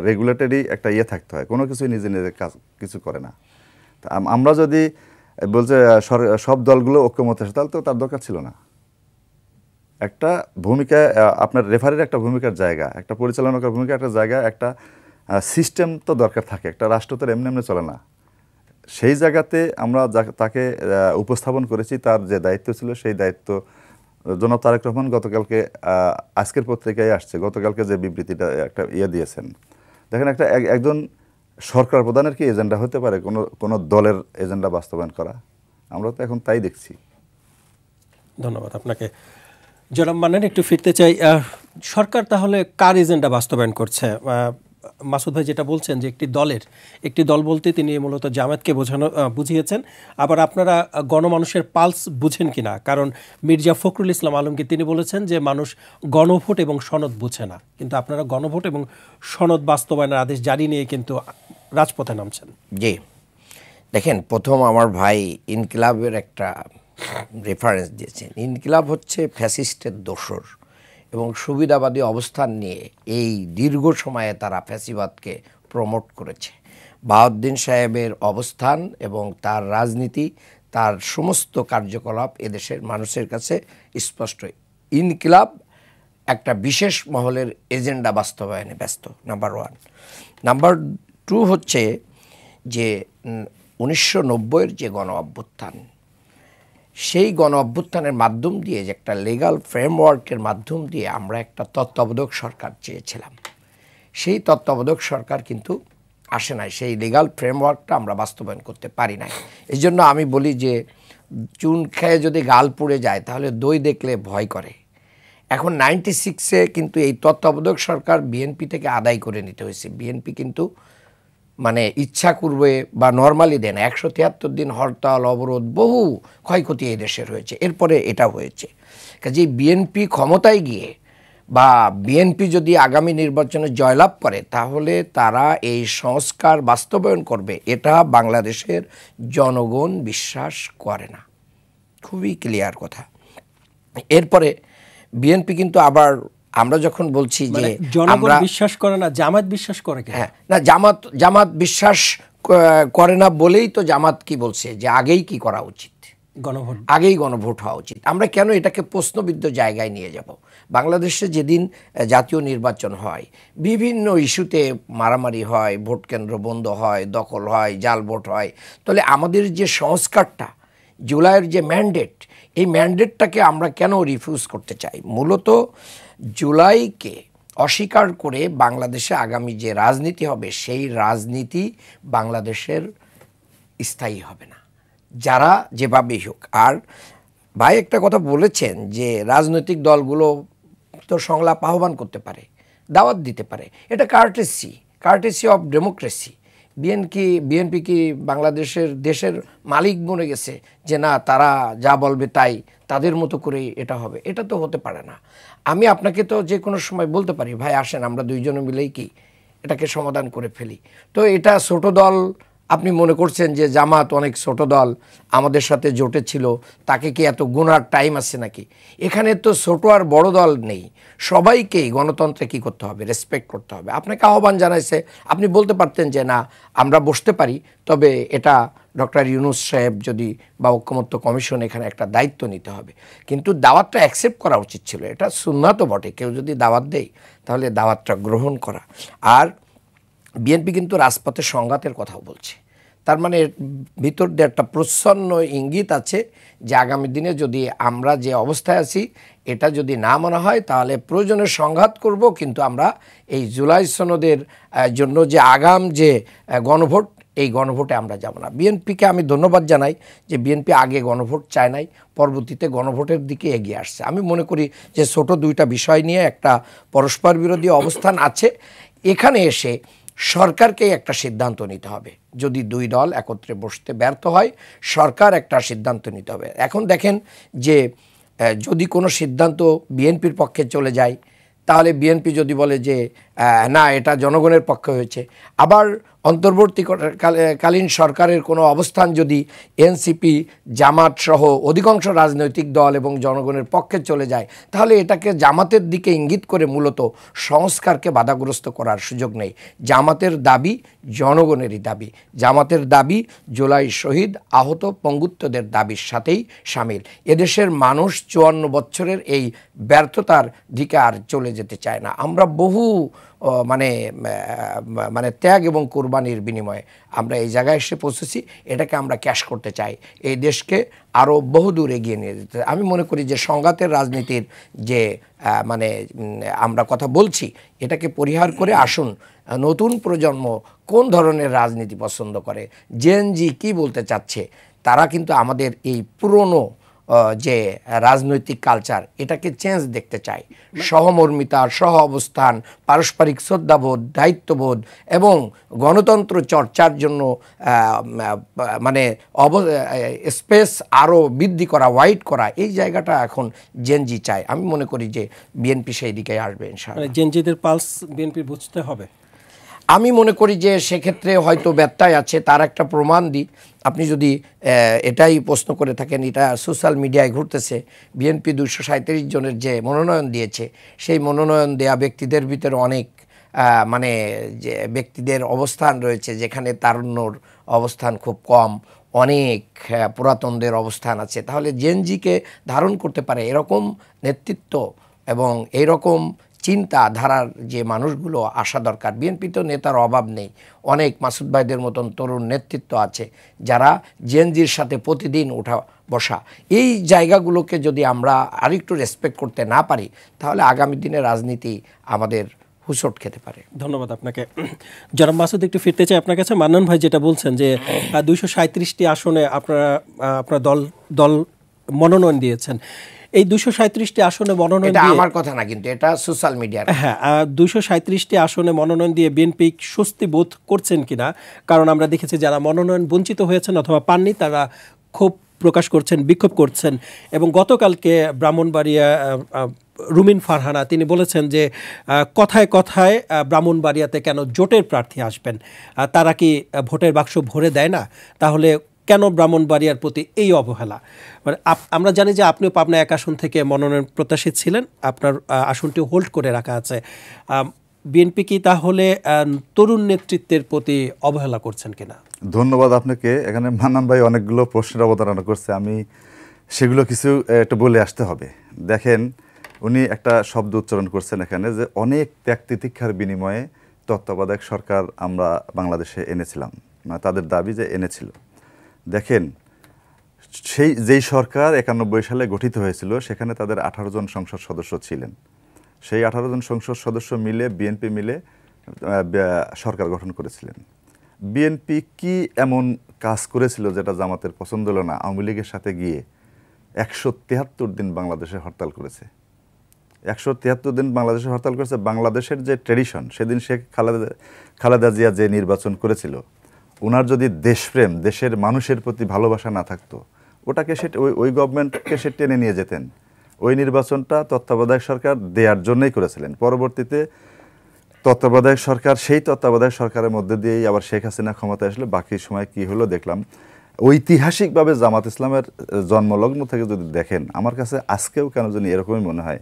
রেগুলেটরি একটা থাকতে হয়। কোনো কিছুই নিজে নিজে কাজ কিছু করে না। আমরা যদি বলছে সব দলগুলো ঐক্যমত আসে, তাহলে তো তার দরকার ছিল না। একটা ভূমিকা, আপনার রেফারির একটা ভূমিকার জায়গা, একটা পরিচালনার ভূমিকা একটা জায়গা, একটা সিস্টেম তো দরকার থাকে। একটা রাষ্ট্র তো এমনি এমনি চলে না। সেই জায়গাতে আমরা তাকে উপস্থাপন করেছি, তার যে দায়িত্ব ছিল সেই দায়িত্ব জনাব তারেক রহমান গতকালকে, আজকের পত্রিকায় আসছে, গতকালকে যে বিবৃতিটা একটা দিয়েছেন, দেখেন একজন সরকার প্রধানের কি এজেন্ডা হতে পারে কোনো দলের এজেন্ডা বাস্তবায়ন করা? আমরা তো এখন তাই দেখছি। ধন্যবাদ আপনাকে। জনাব মান্নান, একটু ফিরতে চাই, সরকার তাহলে কার এজেন্ডা বাস্তবায়ন করছে? মাসুদ ভাই যেটা বলছেন যে একটি দল বলতে তিনি মূলত জামায়াতকে বুঝিয়েছেন। আবার আপনারা গণমানুষের পালস বুঝেন কিনা? কারণ মির্জা ফখরুল ইসলাম আলমগীর তিনি বলেছেন যে মানুষ গণভোট এবং সনদ বুঝে না, কিন্তু আপনারা গণভোট এবং সনদ বাস্তবায়নের আদেশ জারি নিয়ে কিন্তু রাজপথে নামছেন। জি, দেখেন, প্রথম আমার ভাই ইনকিলাবের একটা রেফারেন্স দিয়েছেন। ইনকিলাব হচ্ছে ফ্যাসিস্টের দোসর এবং সুবিধাবাদী অবস্থান নিয়ে এই দীর্ঘ সময়ে তারা ফ্যাসিবাদকে প্রমোট করেছে। বাহাউদ্দিন সাহেবের অবস্থান এবং তার রাজনীতি, তার সমস্ত কার্যকলাপ এদেশের মানুষের কাছে স্পষ্ট। ইনকিলাব একটা বিশেষ মহলের এজেন্ডা বাস্তবায়নে ব্যস্ত, নাম্বার 1। নাম্বার 2 হচ্ছে যে 1990-এর যে গণ অভ্যুত্থান, সেই গণ অভ্যুত্থানের মাধ্যম দিয়ে যে একটা লিগ্যাল ফ্রেমওয়ার্কের মাধ্যম দিয়ে আমরা একটা তত্ত্বাবধায়ক সরকার চেয়েছিলাম, সেই তত্ত্বাবধায়ক সরকার কিন্তু আসে নাই। সেই লিগ্যাল ফ্রেমওয়ার্কটা আমরা বাস্তবায়ন করতে পারি নাই। এই জন্য আমি বলি যে চুন খেয়ে যদি গাল পুড়ে যায় তাহলে দই দেখলে ভয় করে। এখন 96-এ কিন্তু এই তত্ত্বাবধায়ক সরকার বিএনপি থেকে আদায় করে নিতে হয়েছে। বিএনপি কিন্তু মানে ইচ্ছা করবে বা নর্মালি দেন 173 দিন হরতাল, অবরোধ, বহু ক্ষয়ক্ষতি এই দেশের হয়েছে, এরপরে এটা হয়েছে। কাজেই বিএনপি ক্ষমতায় গিয়ে বা বিএনপি যদি আগামী নির্বাচনে জয়লাভ করে তাহলে তারা এই সংস্কার বাস্তবায়ন করবে, এটা বাংলাদেশের জনগণ বিশ্বাস করে না। খুবই ক্লিয়ার কথা। এরপরে বিএনপি কিন্তু আবার, আমরা যখন বলছি যে জনগণ বিশ্বাস করে না, জামাত বিশ্বাস করে। হ্যাঁ, না, জামাত বিশ্বাস করে না বলেই তো জামাত কি বলছে যে আগেই কি করা উচিত। আগেই গণভোট হওয়া উচিত। আমরা কেন এটাকে প্রশ্নবিদ্ধ জায়গায় নিয়ে যাব? বাংলাদেশে যেদিন জাতীয় নির্বাচন হয়, বিভিন্ন ইস্যুতে মারামারি হয়, ভোট কেন্দ্র বন্ধ হয়, দখল হয়, জাল ভোট হয়, তাহলে আমাদের যে সংস্কারটা, জুলাইয়ের যে ম্যান্ডেট, এই ম্যান্ডেটটাকে আমরা কেন রিফিউজ করতে চাই? মূলত জুলাইকে অস্বীকার করে বাংলাদেশে আগামী যে রাজনীতি হবে, সেই রাজনীতি বাংলাদেশের স্থায়ী হবে না, যারা যেভাবেই হোক। আর ভাই একটা কথা বলেছেন যে রাজনৈতিক দলগুলো তো সংলাপ আহ্বান করতে পারে, দাওয়াত দিতে পারে, এটা কার্টেসি অফ ডেমোক্রেসি। বিএনপি কি বাংলাদেশের দেশের মালিক বনে গেছে যে না, তারা যা বলবে তাই, তাদের মতো করেই এটা হবে? এটা তো হতে পারে না। আমি আপনাকে তো যে কোনো সময় বলতে পারি, ভাই আসেন আমরা দুইজনে মিলেই কি এটাকে সমাধান করে ফেলি। তো এটা ছোট দল, আপনি মনে করছেন যে জামাত অনেক ছোট দল আমাদের সাথে জোটে ছিল, তাকে কি এত গুনার টাইম আছে নাকি? এখানে তো ছোট আর বড় দল নেই, সবাইকেই গণতন্ত্রে কি করতে হবে, রেসপেক্ট করতে হবে। আপনাকে আহ্বান জানাইছে, আপনি বলতে পারতেন যে না আমরা বসতে পারি, তবে এটা ডক্টর ইউনূস সাহেব যদি বা ঐকমত্য কমিশন এখানে একটা দায়িত্ব নিতে হবে। কিন্তু দাওয়াতটা অ্যাকসেপ্ট করা উচিত ছিল, এটা সুন্নাত বটে, কেউ যদি দাওয়াত দেয় তাহলে দাওয়াতটা গ্রহণ করা। আর বিএনপি কিন্তু রাজপথে সংঘাতের কথাও বলছে, তার মানে ভিতর দিয়ে একটা প্রচ্ছন্ন ইঙ্গিত আছে যে আগামী দিনে যদি আমরা যে অবস্থায় আছি এটা যদি না মনে হয় তাহলে প্রয়োজনে সংঘাত করব, কিন্তু আমরা এই জুলাই সনদের জন্য যে আগাম যে গণভোট, এই গণভোটে আমরা যাব না। বিএনপিকে আমি ধন্যবাদ জানাই যে বিএনপি আগে গণভোট চায় নাই, পরবর্তীতে গণভোটের দিকে এগিয়ে আসছে। আমি মনে করি যে ছোট দুইটা বিষয় নিয়ে একটা পরস্পর বিরোধী অবস্থান আছে, এখানে এসে সরকারকেই একটা সিদ্ধান্ত নিতে হবে। যদি দুই দল একত্রে বসতে ব্যর্থ হয়, সরকার একটা সিদ্ধান্ত নিতে হবে। এখন দেখেন যে যদি কোনো সিদ্ধান্ত বিএনপির পক্ষে চলে যায়, তাহলে বিএনপি যদি বলে যে না এটা জনগণের পক্ষে হয়েছে, আবার অন্তর্বর্তীকালীন সরকারের কোনো অবস্থান যদি এনসিপি, জামাত সহ অধিকাংশ রাজনৈতিক দল এবং জনগণের পক্ষে চলে যায়, তাহলে এটাকে জামাতের দিকে ইঙ্গিত করে মূলত সংস্কারকে বাধাগ্রস্ত করার সুযোগ নেই। জামাতের দাবি জনগণেরই দাবি, জামাতের দাবি জুলাই শহীদ আহত পঙ্গুত্বদের দাবির সাথেই সামিল। এদেশের মানুষ 54 বছরের এই ব্যর্থতার দিকে আর চলে যেতে চায় না। আমরা বহু মানে ত্যাগ এবং কোরবানির বিনিময়ে আমরা এই জায়গায় এসে পৌঁছেছি, এটাকে আমরা ক্যাশ করতে চাই, এই দেশকে আরও বহুদূর এগিয়ে নিয়ে যেতে। আমি মনে করি যে সংঘাতের রাজনীতির যে আমরা কথা বলছি, এটাকে পরিহার করে আসুন নতুন প্রজন্ম কোন ধরনের রাজনীতি পছন্দ করে, জেনজি কি বলতে চাচ্ছে, তারা কিন্তু আমাদের এই পুরনো যে রাজনৈতিক কালচার এটাকে চেঞ্জ দেখতে চায়। সহমর্মিতা, সহ অবস্থান, পারস্পরিক শ্রদ্ধাবোধ, দায়িত্ববোধ এবং গণতন্ত্র চর্চার জন্য স্পেস আরও বৃদ্ধি করা, ওয়াইড করা, এই জায়গাটা এখন জেনজি চায়। আমি মনে করি যে বিএনপি সেই দিকে আসবে ইনশাআল্লাহ। জেনজিদের পালস বিএনপি বুঝতে হবে। আমি মনে করি যে সেক্ষেত্রে হয়তো ব্যত্যয় আছে, তার একটা প্রমাণ দিই। আপনি যদি এটাই প্রশ্ন করে থাকেন, এটা সোশ্যাল মিডিয়ায় ঘুরতেছে, বিএনপি 237 জনের যে মনোনয়ন দিয়েছে, সেই মনোনয়ন দেয়া ব্যক্তিদের ভিতরে অনেক যে ব্যক্তিদের অবস্থান রয়েছে যেখানে তারুণ্যর অবস্থান খুব কম, অনেক পুরাতনদের অবস্থান আছে। তাহলে জেনজিকে ধারণ করতে পারে এরকম নেতৃত্ব এবং এইরকম চিন্তাধারার যে মানুষগুলো আসা দরকার। বিএনপি তো নেতার অভাব নেই, অনেক মাসুদ ভাইদের মতন তরুণ নেতৃত্ব আছে যারা জেনজির সাথে প্রতিদিন উঠা বসা। এই জায়গাগুলোকে যদি আমরা আরেকটু রেসপেক্ট করতে না পারি, তাহলে আগামী দিনে রাজনীতি আমাদের হুঁচট খেতে পারে। ধন্যবাদ আপনাকে। জনাব মাসুদ, একটু ফিরতে চাই আপনার কাছে। মান্নান ভাই যেটা বলছেন যে 237টি আসনে আপনার দল মনোনয়ন দিয়েছেন, এই 237টি আসনে মনোনয়ন দিয়ে, আমার কথা না কিন্তু এটা সোশ্যাল মিডিয়া, হ্যাঁ, 237টি আসনে মনোনয়ন দিয়ে বিএনপি স্বস্তি বোধ করছেন কিনা? কারণ আমরা দেখেছি যারা মনোনয়ন বঞ্চিত হয়েছেন অথবা পাননি তারা ক্ষোভ প্রকাশ করছেন, বিক্ষোভ করছেন। এবং গতকালকে ব্রাহ্মণবাড়িয়া রুমিন ফারহানা তিনি বলেছেন যে কথায় কথায় ব্রাহ্মণবাড়িয়াতে কেন জোটের প্রার্থী আসবেন, তারা কি ভোটের বাক্স ভরে দেয় না? তাহলে কেন ব্রাহ্মণবাড়িয়ার প্রতি এই অবহেলা? মানে আমরা জানি যে আপনিও পাবনা 1 আসন থেকে মনোনয়ন প্রত্যাশী ছিলেন, আপনার আসনটি হোল্ড করে রাখা আছে। বিএনপি কি তাহলে তরুণ নেতৃত্বের প্রতি অবহেলা করছেন কিনা? ধন্যবাদ আপনাকে। এখানে মান্নান ভাই অনেকগুলো প্রশ্নের অবতারণা করছে, আমি সেগুলো কিছু একটু বলে আসতে হবে। দেখেন, উনি একটা শব্দ উচ্চারণ করছেন এখানে যে অনেক ত্যাগ তিতিক্ষার বিনিময়ে তত্ত্বাবধায়ক সরকার আমরা বাংলাদেশে এনেছিলাম, মানে তাদের দাবি যে এনেছিল। দেখেন, যেই সরকার 91 সালে গঠিত হয়েছিল সেখানে তাদের 18 জন সংসদ সদস্য ছিলেন। সেই 18 জন সংসদ সদস্য মিলে বিএনপি মিলে সরকার গঠন করেছিলেন। বিএনপি কি এমন কাজ করেছিল যেটা জামাতের পছন্দ হলো না? আওয়ামী লীগের সাথে গিয়ে 173 দিন বাংলাদেশে হরতাল করেছে। 173 দিন বাংলাদেশে হরতাল করেছে। বাংলাদেশের যে ট্র্যাডিশন, সেদিন শেখ খালেদা জিয়া যে নির্বাচন করেছিল, ওনার যদি দেশপ্রেম, দেশের মানুষের প্রতি ভালোবাসা না থাকতো, ওটাকে সে ওই গভর্নমেন্টকে সে টেনে নিয়ে যেতেন। ওই নির্বাচনটা তত্ত্বাবধায়ক সরকার দেওয়ার জন্যই করেছিলেন। পরবর্তীতে তত্ত্বাবধায়ক সরকার, সেই তত্ত্বাবধায়ক সরকারের মধ্যে দিয়েই আবার শেখ হাসিনা ক্ষমতায় আসলে বাকি সময় কি হলো দেখলাম। ঐতিহাসিকভাবে জামাত ইসলামের জন্মলগ্ন থেকে যদি দেখেন, আমার কাছে আজকেও কেন জানি এরকমই মনে হয়।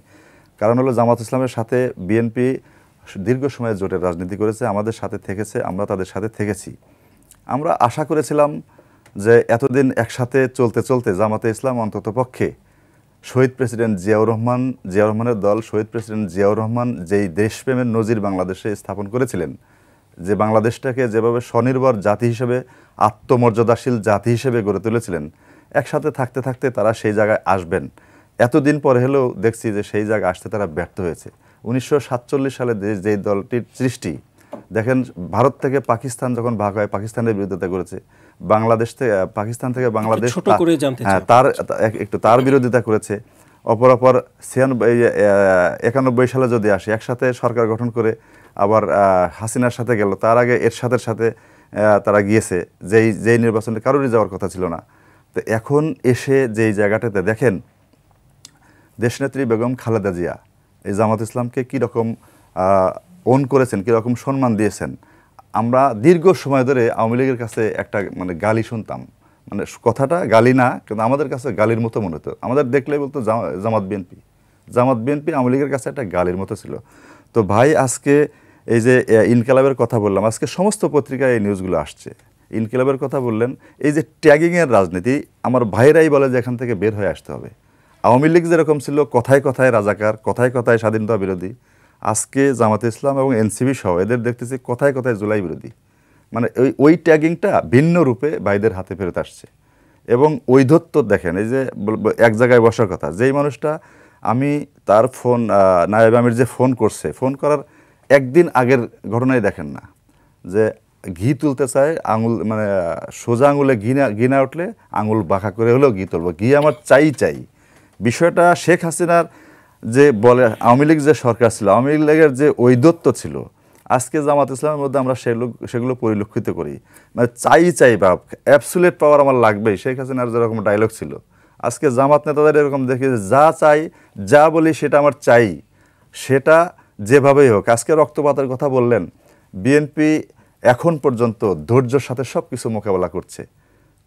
কারণ হলো জামাত ইসলামের সাথে বিএনপি দীর্ঘ সময় জোটের রাজনীতি করেছে, আমাদের সাথে থেকেছে, আমরা তাদের সাথে থেকেছি। আমরা আশা করেছিলাম যে এতদিন একসাথে চলতে চলতে জামাতে ইসলাম অন্ততপক্ষে শহীদ প্রেসিডেন্ট জিয়াউর রহমানের দল, শহীদ প্রেসিডেন্ট জিয়াউর রহমান যেই দেশপ্রেমের নজির বাংলাদেশে স্থাপন করেছিলেন, যে বাংলাদেশটাকে যেভাবে স্বনির্ভর জাতি হিসেবে, আত্মমর্যাদাশীল জাতি হিসেবে গড়ে তুলেছিলেন, একসাথে থাকতে থাকতে তারা সেই জায়গায় আসবেন। এতদিন পরে হলেও দেখছি যে সেই জায়গায় আসতে তারা ব্যর্থ হয়েছে। 1947 সালে যেই দলটির সৃষ্টি, দেখেন ভারত থেকে পাকিস্তান যখন ভাগ হয় পাকিস্তানের বিরোধিতা করেছে, বাংলাদেশ থেকে পাকিস্তান থেকে বাংলাদেশ তার বিরোধিতা করেছে। অপর 91 সালে যদি আসে, একসাথে সরকার গঠন করে আবার হাসিনার সাথে গেল, তার আগে এরশাদের সাথে তারা গিয়েছে, যেই নির্বাচনে কারোরই যাওয়ার কথা ছিল না। তো এখন এসে যেই জায়গাটাতে দেখেন, দেশনেত্রী বেগম খালেদা জিয়া এই জামাত ইসলামকে কীরকম ওন করেছেন, কীরকম সম্মান দিয়েছেন। আমরা দীর্ঘ সময় ধরে আওয়ামী লীগের কাছে একটা মানে গালি শুনতাম, মানে কথাটা গালি না, কিন্তু আমাদের কাছে গালির মতো মনে হতো। আমাদের দেখলে বলতো জামাত বিএনপি আওয়ামী লীগের কাছে একটা গালির মতো ছিল। তো ভাই, আজকে এই যে ইনকিলাবের কথা বললাম, আজকে সমস্ত পত্রিকায় এই নিউজগুলো আসছে। ইনকিলাবের কথা বললেন, এই যে ট্যাগিংয়ের রাজনীতি, আমার ভাইরাই বলে যে এখান থেকে বের হয়ে আসতে হবে। আওয়ামী লীগ যেরকম ছিল কথায় কথায় রাজাকার, কথায় কথায় স্বাধীনতা বিরোধী, আজকে জামাতে ইসলাম এবং এনসিপি সহ এদের দেখতেছি কথায় কথায় জুলাই বিরোধী। মানে ওই ট্যাগিংটা ভিন্ন রূপে ভাইদের হাতে ফেরত আসছে। এবং ঔদ্ধত্য দেখেন, এই যে এক জায়গায় বসার কথা, যেই মানুষটা আমি তার ফোন নায়েব আমির যে ফোন করছে, ফোন করার একদিন আগের ঘটনাই দেখেন না, যে ঘি তুলতে চায়, আঙুল মানে সোজা আঙুলে ঘি না উঠলে আঙুল বাঁকা করে হলেও ঘি তুলবো, ঘি আমার চাই। বিষয়টা শেখ হাসিনার যে বলে আওয়ামী লীগ যে সরকার ছিল, আওয়ামী লীগের যে ঔদ্ধত্য ছিল, আজকে জামাত ইসলামের মধ্যে আমরা সেগুলো পরিলক্ষিত করি। মানে চাই বা অ্যাবসুলেট পাওয়ার আমার লাগবেই, শেখ হাসিনার যেরকম ডায়লগ ছিল, আজকে জামাত নেতাদের এরকম দেখি যা চাই, যা বলি সেটা আমার চাই, সেটা যেভাবেই হোক। আজকে রক্তপাতের কথা বললেন, বিএনপি এখন পর্যন্ত ধৈর্যের সাথে সব কিছু মোকাবেলা করছে।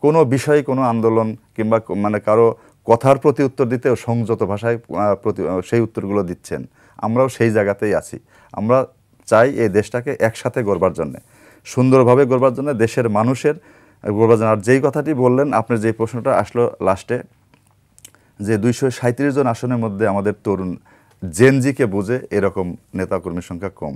কোনো বিষয়ে কোনো আন্দোলন কিংবা মানে কারো কথার প্রতি উত্তর দিতেও সংযত ভাষায় সেই উত্তরগুলো দিচ্ছেন। আমরাও সেই জায়গাতেই আছি। আমরা চাই এই দেশটাকে একসাথে গড়বার জন্যে, সুন্দরভাবে গড়বার জন্য, দেশের মানুষের গড়বার জন্য। আর যেই কথাটি বললেন, আপনার যে প্রশ্নটা আসলো লাস্টে, যে 237 জন আসনের মধ্যে আমাদের তরুণ জেনজিকে বুঝে এরকম নেতাকর্মীর সংখ্যা কম।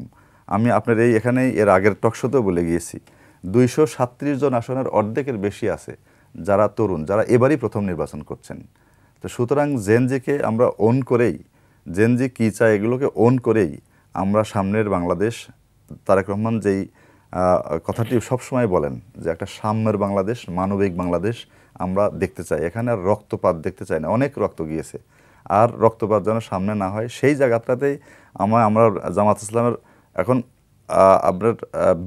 আমি আপনার এখানেই এর আগের টকশোতেও বলে গিয়েছি, 237 জন আসনের অর্ধেকের বেশি আছে যারা তরুণ, যারা এবারই প্রথম নির্বাচন করছেন। তো সুতরাং জেনজিকে আমরা ওন করেই, জেনজি কী চায় এগুলোকে ওন করেই আমরা সামনের বাংলাদেশ, তারেক রহমান যেই কথাটি সবসময় বলেন যে একটা সাম্যের বাংলাদেশ, মানবিক বাংলাদেশ আমরা দেখতে চাই। এখানে আর রক্তপাত দেখতে চাই না, অনেক রক্ত গিয়েছে, আর রক্তপাত যেন সামনে না হয় সেই জায়গাটাতেই আমরা জামাত ইসলামের এখন আপনার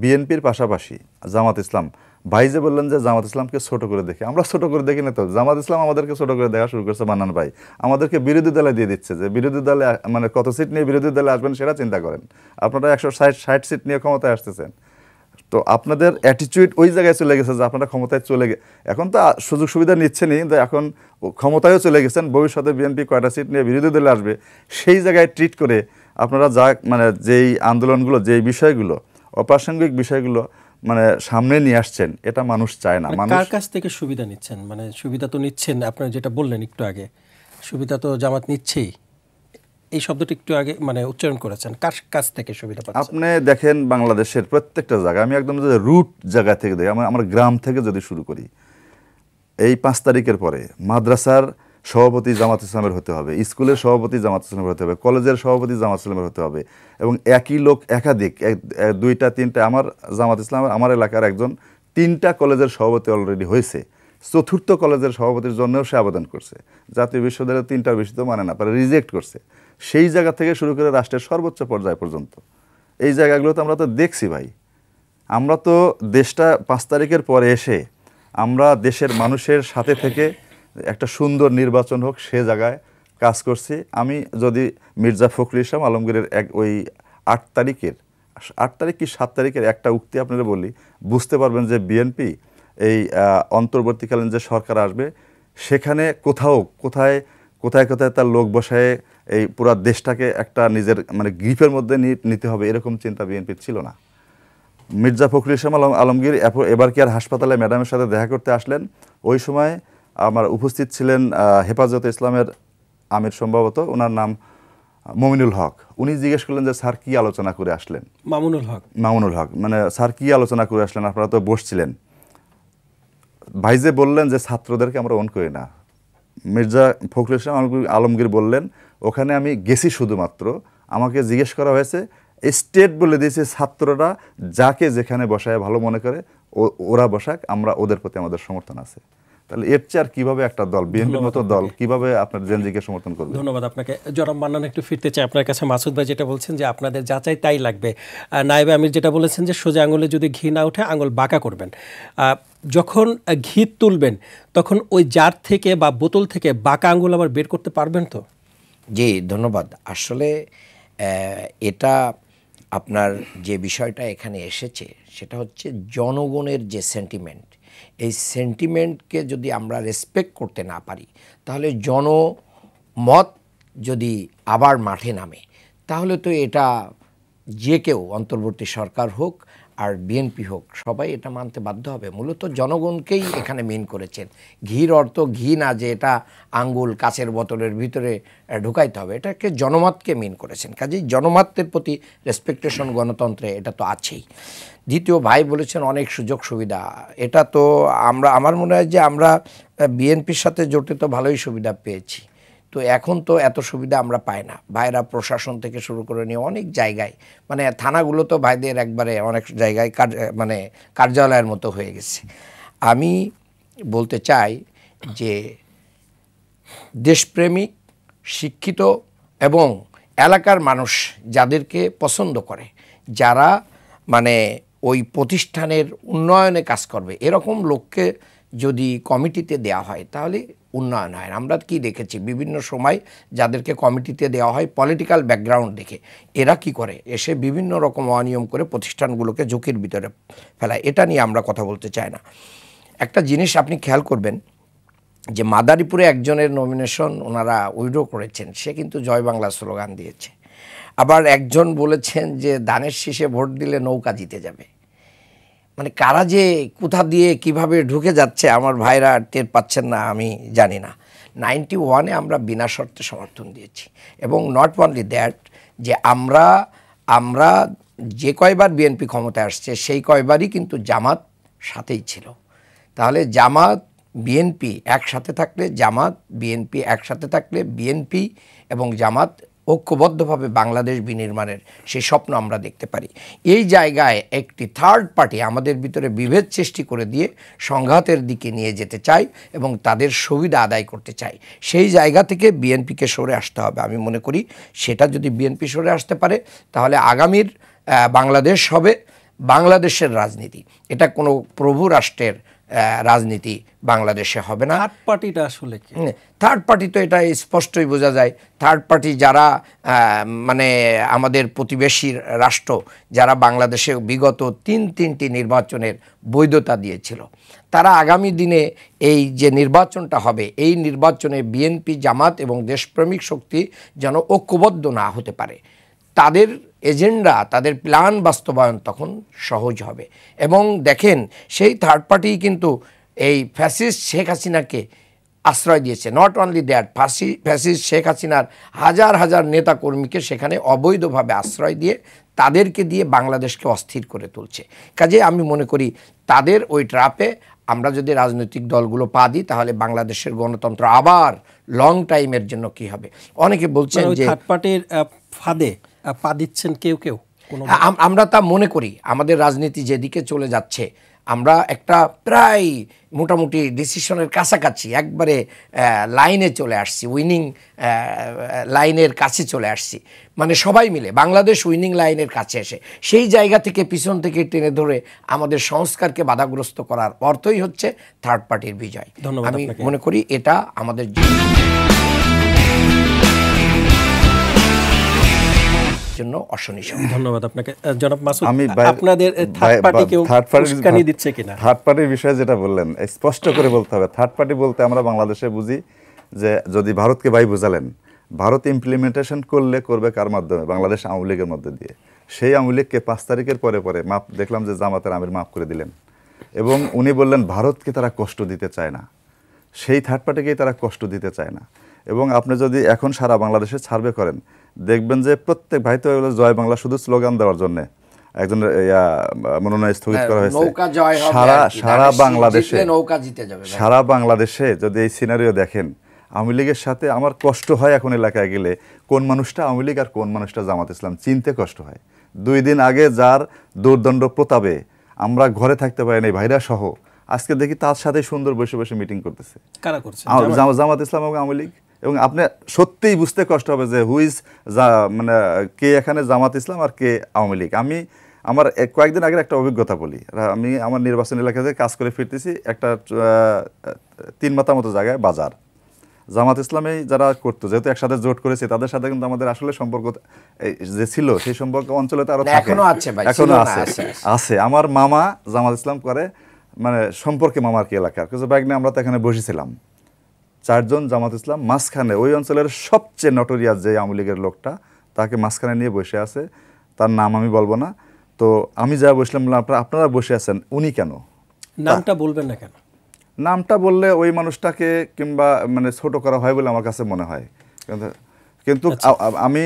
বিএনপির পাশাপাশি জামাত ইসলাম, ভাই যে বললেন যে জামাত ইসলামকে ছোট করে দেখে, আমরা ছোট করে দেখি না তো, জামাত ইসলাম আমাদেরকে ছোট করে দেখা শুরু করছে। মান্নান ভাই আমাদেরকে বিরোধী দলে দিয়ে দিচ্ছে, যে বিরোধী দলে মানে কত সিট নিয়ে বিরোধী দলে আসবেন সেটা চিন্তা করেন। আপনারা 160 সিট নিয়ে ক্ষমতায় আসতেছেন, তো আপনাদের অ্যাটিটিউড ওই জায়গায় চলে গেছে যে আপনারা ক্ষমতায় এখন তো সুযোগ সুবিধা নিচ্ছেনই, কিন্তু এখন ক্ষমতায়ও চলে গেছেন। ভবিষ্যতে বিএনপি কয়টা সিট নিয়ে বিরোধী দলে আসবে সেই জায়গায় ট্রিট করে আপনারা যা মানে যেই আন্দোলনগুলো, যেই বিষয়গুলো, অপ্রাসঙ্গিক বিষয়গুলো মানে সামনে নিয়ে আসছেন, এটা মানুষ চায় না। মানুষ কার কাছ থেকে সুবিধা নিচ্ছেন? মানে সুবিধা তো নিচ্ছেন, আপনারা যেটা বললেন একটু আগে, সুবিধা তো জামাত নিচ্ছেই, এই শব্দটি একটু আগে মানে উচ্চারণ করেছেন, কার কাছ থেকে সুবিধা পাচ্ছেন? আপনি দেখেন বাংলাদেশের প্রত্যেকটা জায়গা, আমি একদম যদি রুট জায়গা থেকে দেখি, আমার গ্রাম থেকে যদি শুরু করি, এই 5 তারিখের পরে মাদ্রাসার সভাপতি জামাত ইসলামের হতে হবে, স্কুলের সভাপতি জামাত ইসলামের হতে হবে, কলেজের সভাপতি জামাত ইসলামের হতে হবে, এবং একই লোক একাধিক 2টা 3টা, আমার জামাত ইসলামের আমার এলাকার একজন 3টা কলেজের সভাপতি অলরেডি হয়েছে, 4র্থ কলেজের সভাপতির জন্যও সে আবেদন করছে, জাতীয় বিশ্ববিদ্যালয়ের 3টার বেশি তো মানে না পারে, রিজেক্ট করছে। সেই জায়গা থেকে শুরু করে রাষ্ট্রের সর্বোচ্চ পর্যায় পর্যন্ত এই জায়গাগুলো তো আমরা তো দেখছি ভাই। আমরা তো দেশটা 5 তারিখের পরে এসে আমরা দেশের মানুষের সাথে থেকে একটা সুন্দর নির্বাচন হোক সে জায়গায় কাজ করছি। আমি যদি মির্জা ফখরুল ইসলাম আলমগীরের ওই 8 তারিখ কি 7 তারিখের একটা উক্তি আপনারা বলি, বুঝতে পারবেন যে বিএনপি এই অন্তর্বর্তীকালীন যে সরকার আসবে সেখানে কোথায় তার লোক বসায় এই পুরা দেশটাকে একটা নিজের মানে গ্রিপের মধ্যে নিতে হবে, এরকম চিন্তা বিএনপির ছিল না। মির্জা ফখরুল ইসলাম আলমগীর এবার কি আর হাসপাতালে ম্যাডামের সাথে দেখা করতে আসলেন, ওই সময় আমার উপস্থিত ছিলেন হেফাজতে ইসলামের আমির, সম্ভবত ওনার নাম মমিনুল হক। উনি জিজ্ঞেস করলেন যে স্যার কি আলোচনা করে আসলেন, মামুনুল হক মানে স্যার কি আলোচনা করে আসলেন, আপনারা তো বসছিলেন। ভাইজে বললেন যে ছাত্রদেরকে আমরা অন করি না। মির্জা ফখরুল ইসলাম আলমগীর বললেন ওখানে আমি গেছি, শুধুমাত্র আমাকে জিজ্ঞেস করা হয়েছে, স্টেট বলে দিয়েছে ছাত্ররা যাকে যেখানে বসায় ভালো মনে করে ওরা বসাক, আমরা ওদের প্রতি আমাদের সমর্থন আছে। তাহলে এর চেয়ে আর কিভাবে একটা দল, বিএনপির মতো দল কিভাবে আপনার জেনজিকে সমর্থন করবে? ধন্যবাদ আপনাকে। জনাব মান্নান, একটু ফিরতে চাই আপনার কাছে। মাসুদ ভাই যেটা বলছেন যে আপনাদের যা চাই তাই লাগবে, নায়েবে আমির যেটা বলেছেন যে সোজা আঙুলে যদি ঘি না ওঠে আঙুল বাঁকা করবেন। যখন ঘি তুলবেন তখন ওই জার থেকে বা বোতল থেকে বাঁকা আঙুল আবার বের করতে পারবেন তো? জি ধন্যবাদ। আসলে এটা আপনার যে বিষয়টা এখানে এসেছে সেটা হচ্ছে জনগণের যে সেন্টিমেন্ট, এই সেন্টিমেন্টকে যদি আমরা রেসপেক্ট করতে না পারি, তাহলে জনমত যদি আবার মাঠে নামে, তাহলে তো এটা যে কেউ, অন্তর্বর্তী সরকার হোক আর বিএনপি হোক, সবাই এটা মানতে বাধ্য হবে। মূলত জনগণকেই এখানে মিন করেছেন। ঘির অর্থ ঘি না যে এটা আঙ্গুল কাচের বোতলের ভিতরে ঢুকাইতে হবে, এটাকে জনমতকে মিন করেছেন। কাজেই জনমতের প্রতি রেসপেক্টেশন গণতন্ত্রে এটা তো আছেই। দ্বিতীয় ভাই বলেছেন অনেক সুযোগ সুবিধা, এটা তো আমার মনে হয় যে আমরা বিএনপির সাথে জোটে তো ভালোই সুবিধা পেয়েছি, তো এখন তো এত সুবিধা আমরা পাই না। ভাইরা প্রশাসন থেকে শুরু করে নিয়ে অনেক জায়গায়, মানে থানাগুলো তো ভাইদের একবারে অনেক জায়গায় মানে কার্যালয়ের মতো হয়ে গেছে। আমি বলতে চাই যে দেশপ্রেমিক, শিক্ষিত এবং এলাকার মানুষ যাদেরকে পছন্দ করে, যারা মানে ওই প্রতিষ্ঠানের উন্নয়নে কাজ করবে, এরকম লোককে যদি কমিটিতে দেওয়া হয় তাহলে উন্নয়ন হয়। আমরা কি দেখেছি বিভিন্ন সময় যাদেরকে কমিটিতে দেওয়া হয় পলিটিক্যাল ব্যাকগ্রাউন্ড দেখে, এরা কি করে এসে বিভিন্ন রকম অনিয়ম করে প্রতিষ্ঠানগুলোকে ঝুঁকির ভিতরে ফেলায়। এটা নিয়ে আমরা কথা বলতে চাই না। একটা জিনিস আপনি খেয়াল করবেন যে মাদারীপুরে একজনের নমিনেশন ওনারা উইড্রো করেছেন, সে কিন্তু জয় বাংলা স্লোগান দিয়েছে। আবার একজন বলেছেন যে ধানের শীষে ভোট দিলে নৌকা জিতে যাবে। মানে কারা যে কোথা দিয়ে কিভাবে ঢুকে যাচ্ছে আমার ভাইরা টের পাচ্ছেন না, আমি জানি না। 91-এ আমরা বিনা শর্তে সমর্থন দিয়েছি, এবং নট অনলি দ্যাট, যে আমরা যে কয়বার বিএনপি ক্ষমতায় আসছে সেই কয়বারই কিন্তু জামাত সাথেই ছিল। তাহলে জামাত বিএনপি একসাথে থাকলে, জামাত বিএনপি একসাথে থাকলে, বিএনপি এবং জামাত ঐক্যবদ্ধভাবে বাংলাদেশ বিনির্মাণের সেই স্বপ্ন আমরা দেখতে পারি। এই জায়গায় একটি থার্ড পার্টি আমাদের ভিতরে বিভেদ সৃষ্টি করে দিয়ে সংঘাতের দিকে নিয়ে যেতে চায় এবং তাদের সুবিধা আদায় করতে চায়। সেই জায়গা থেকে বিএনপিকে সরে আসতে হবে। আমি মনে করি সেটা যদি বিএনপি সরে আসতে পারে তাহলে আগামীর বাংলাদেশ হবে বাংলাদেশের রাজনীতি, এটা কোনো প্রভু রাষ্ট্রের রাজনীতি বাংলাদেশে হবে না। থার্ড পার্টিটা আসলে কি? থার্ড পার্টি তো এটা স্পষ্টই বোঝা যায়। থার্ড পার্টি যারা মানে আমাদের প্রতিবেশী রাষ্ট্র, যারা বাংলাদেশে বিগত তিনটি নির্বাচনের বৈধতা দিয়েছিল, তারা আগামী দিনে এই যে নির্বাচনটা হবে, এই নির্বাচনে বিএনপি, জামাত এবং দেশপ্রেমিক শক্তি যেন ঐক্যবদ্ধ না হতে পারে, তাদের এজেন্ডা, তাদের প্ল্যান বাস্তবায়ন তখন সহজ হবে। এবং দেখেন সেই থার্ড পার্টি কিন্তু এই ফ্যাসিস্ট শেখ হাসিনাকে আশ্রয় দিয়েছে। Not only that, fascist Sheikh হাসিনার হাজার হাজার নেতা কর্মীকে সেখানে অবৈধভাবে আশ্রয় দিয়ে তাদেরকে দিয়ে বাংলাদেশকে অস্থির করে তুলছে। কাজে আমি মনে করি তাদের ওই ট্র্যাপে আমরা যদি রাজনৈতিক দলগুলো পা দিই তাহলে বাংলাদেশের গণতন্ত্র আবার লং টাইমের জন্য কি হবে। অনেকে বলছেন যে থার্ড পার্টির ফাঁদে পা দিচ্ছেন কেউ কেউ। আমরা তা মনে করি আমাদের রাজনীতি যেদিকে চলে যাচ্ছে আমরা একটা প্রায় মোটামুটি ডিসিশনের কাছাকাছি একবারে লাইনে চলে আসছি, উইনিং লাইনের কাছে চলে আসছি। মানে সবাই মিলে বাংলাদেশ উইনিং লাইনের কাছে এসে সেই জায়গা থেকে পিছন থেকে টেনে ধরে আমাদের সংস্কারকে বাধাগ্রস্ত করার অর্থই হচ্ছে থার্ড পার্টির বিজয়। আমি মনে করি এটা আমাদের জন্য অশনিসহ। ধন্যবাদ আপনাকে জনাব মাসুদ। আপনাদের থার্ড পার্টি কেউ উস্কানি দিচ্ছে কিনা? থার্ড পার্টির বিষয়ে যেটা বললেন স্পষ্ট করে বলতে হবে। থার্ড পার্টি বলতে আমরা বাংলাদেশে বুঝি যে যদি ভারতকে ভাই বুঝালেন, ভারত ইমপ্লিমেন্টেশন করবে কার মাধ্যমে? বাংলাদেশ আওয়ামী লীগের মধ্যে দিয়ে। সেই আওয়ামী লীগকে 5 তারিখের পরে মাপ দেখলাম যে জামাতের আমির মাফ করে দিলেন এবং উনি বললেন ভারতকে তারা কষ্ট দিতে চায় না, সেই থার্ড পার্টিকেই তারা কষ্ট দিতে চায় না। এবং আপনি যদি এখন সারা বাংলাদেশে সার্ভে করেন দেখবেন যে প্রত্যেক ভাই তো জয় বাংলা শুধু স্লোগান দেওয়ার জন্য একজন মনোনয়ন স্থগিত করা হয়েছে। সারা বাংলাদেশে যদি এই সিনারিও দেখেন, আওয়ামী লীগের সাথে আমার কষ্ট হয় এখন এলাকায় গেলে কোন মানুষটা আওয়ামী লীগ আর কোন মানুষটা জামাত ইসলাম চিনতে কষ্ট হয়। 2 দিন আগে যার দুর্দণ্ড প্রতাপে আমরা ঘরে থাকতে পারি নাই ভাইরা সহ, আজকে দেখি তার সাথে সুন্দর বসে বসে মিটিং করতেছে। কারা করছে? জামাত ইসলাম এবং আওয়ামী লীগ। এবং আপনি সত্যিই বুঝতে কষ্ট হবে যে হুইজ মানে কে এখানে জামাত ইসলাম আর কে আওয়ামী লীগ। আমি আমার কয়েকদিন আগের একটা অভিজ্ঞতা বলি। আমি আমার নির্বাচন এলাকাতে কাজ করে ফিরতেছি, একটা 3 মাথা মতো জায়গায় বাজার, জামাত ইসলামে যারা করতো যেহেতু একসাথে জোট করেছে তাদের সাথে কিন্তু আমাদের আসলে সম্পর্ক যে ছিল সেই সম্পর্ক অঞ্চলে তো আরো এখনো আছে। আমার মামা জামাত ইসলাম করে, মানে সম্পর্কে মামার কি এলাকার কিছু বাইক নিয়ে আমরা তো এখানে বসেছিলাম 4 জন জামাত ইসলাম, মাঝখানে ওই অঞ্চলের সবচেয়ে নটোরিয়াস যে আওয়ামী লীগের লোকটা তাকে মাঝখানে নিয়ে বসে আছে, তার নাম আমি বলবো না। তো আমি যা বসলাম আপনারা বসে আছেন, উনি কেন? নামটা বলবেন না কেন? নামটা বললে ওই মানুষটাকে কিংবা মানে ছোট করা হয় বলে আমার কাছে মনে হয়। কিন্তু আমি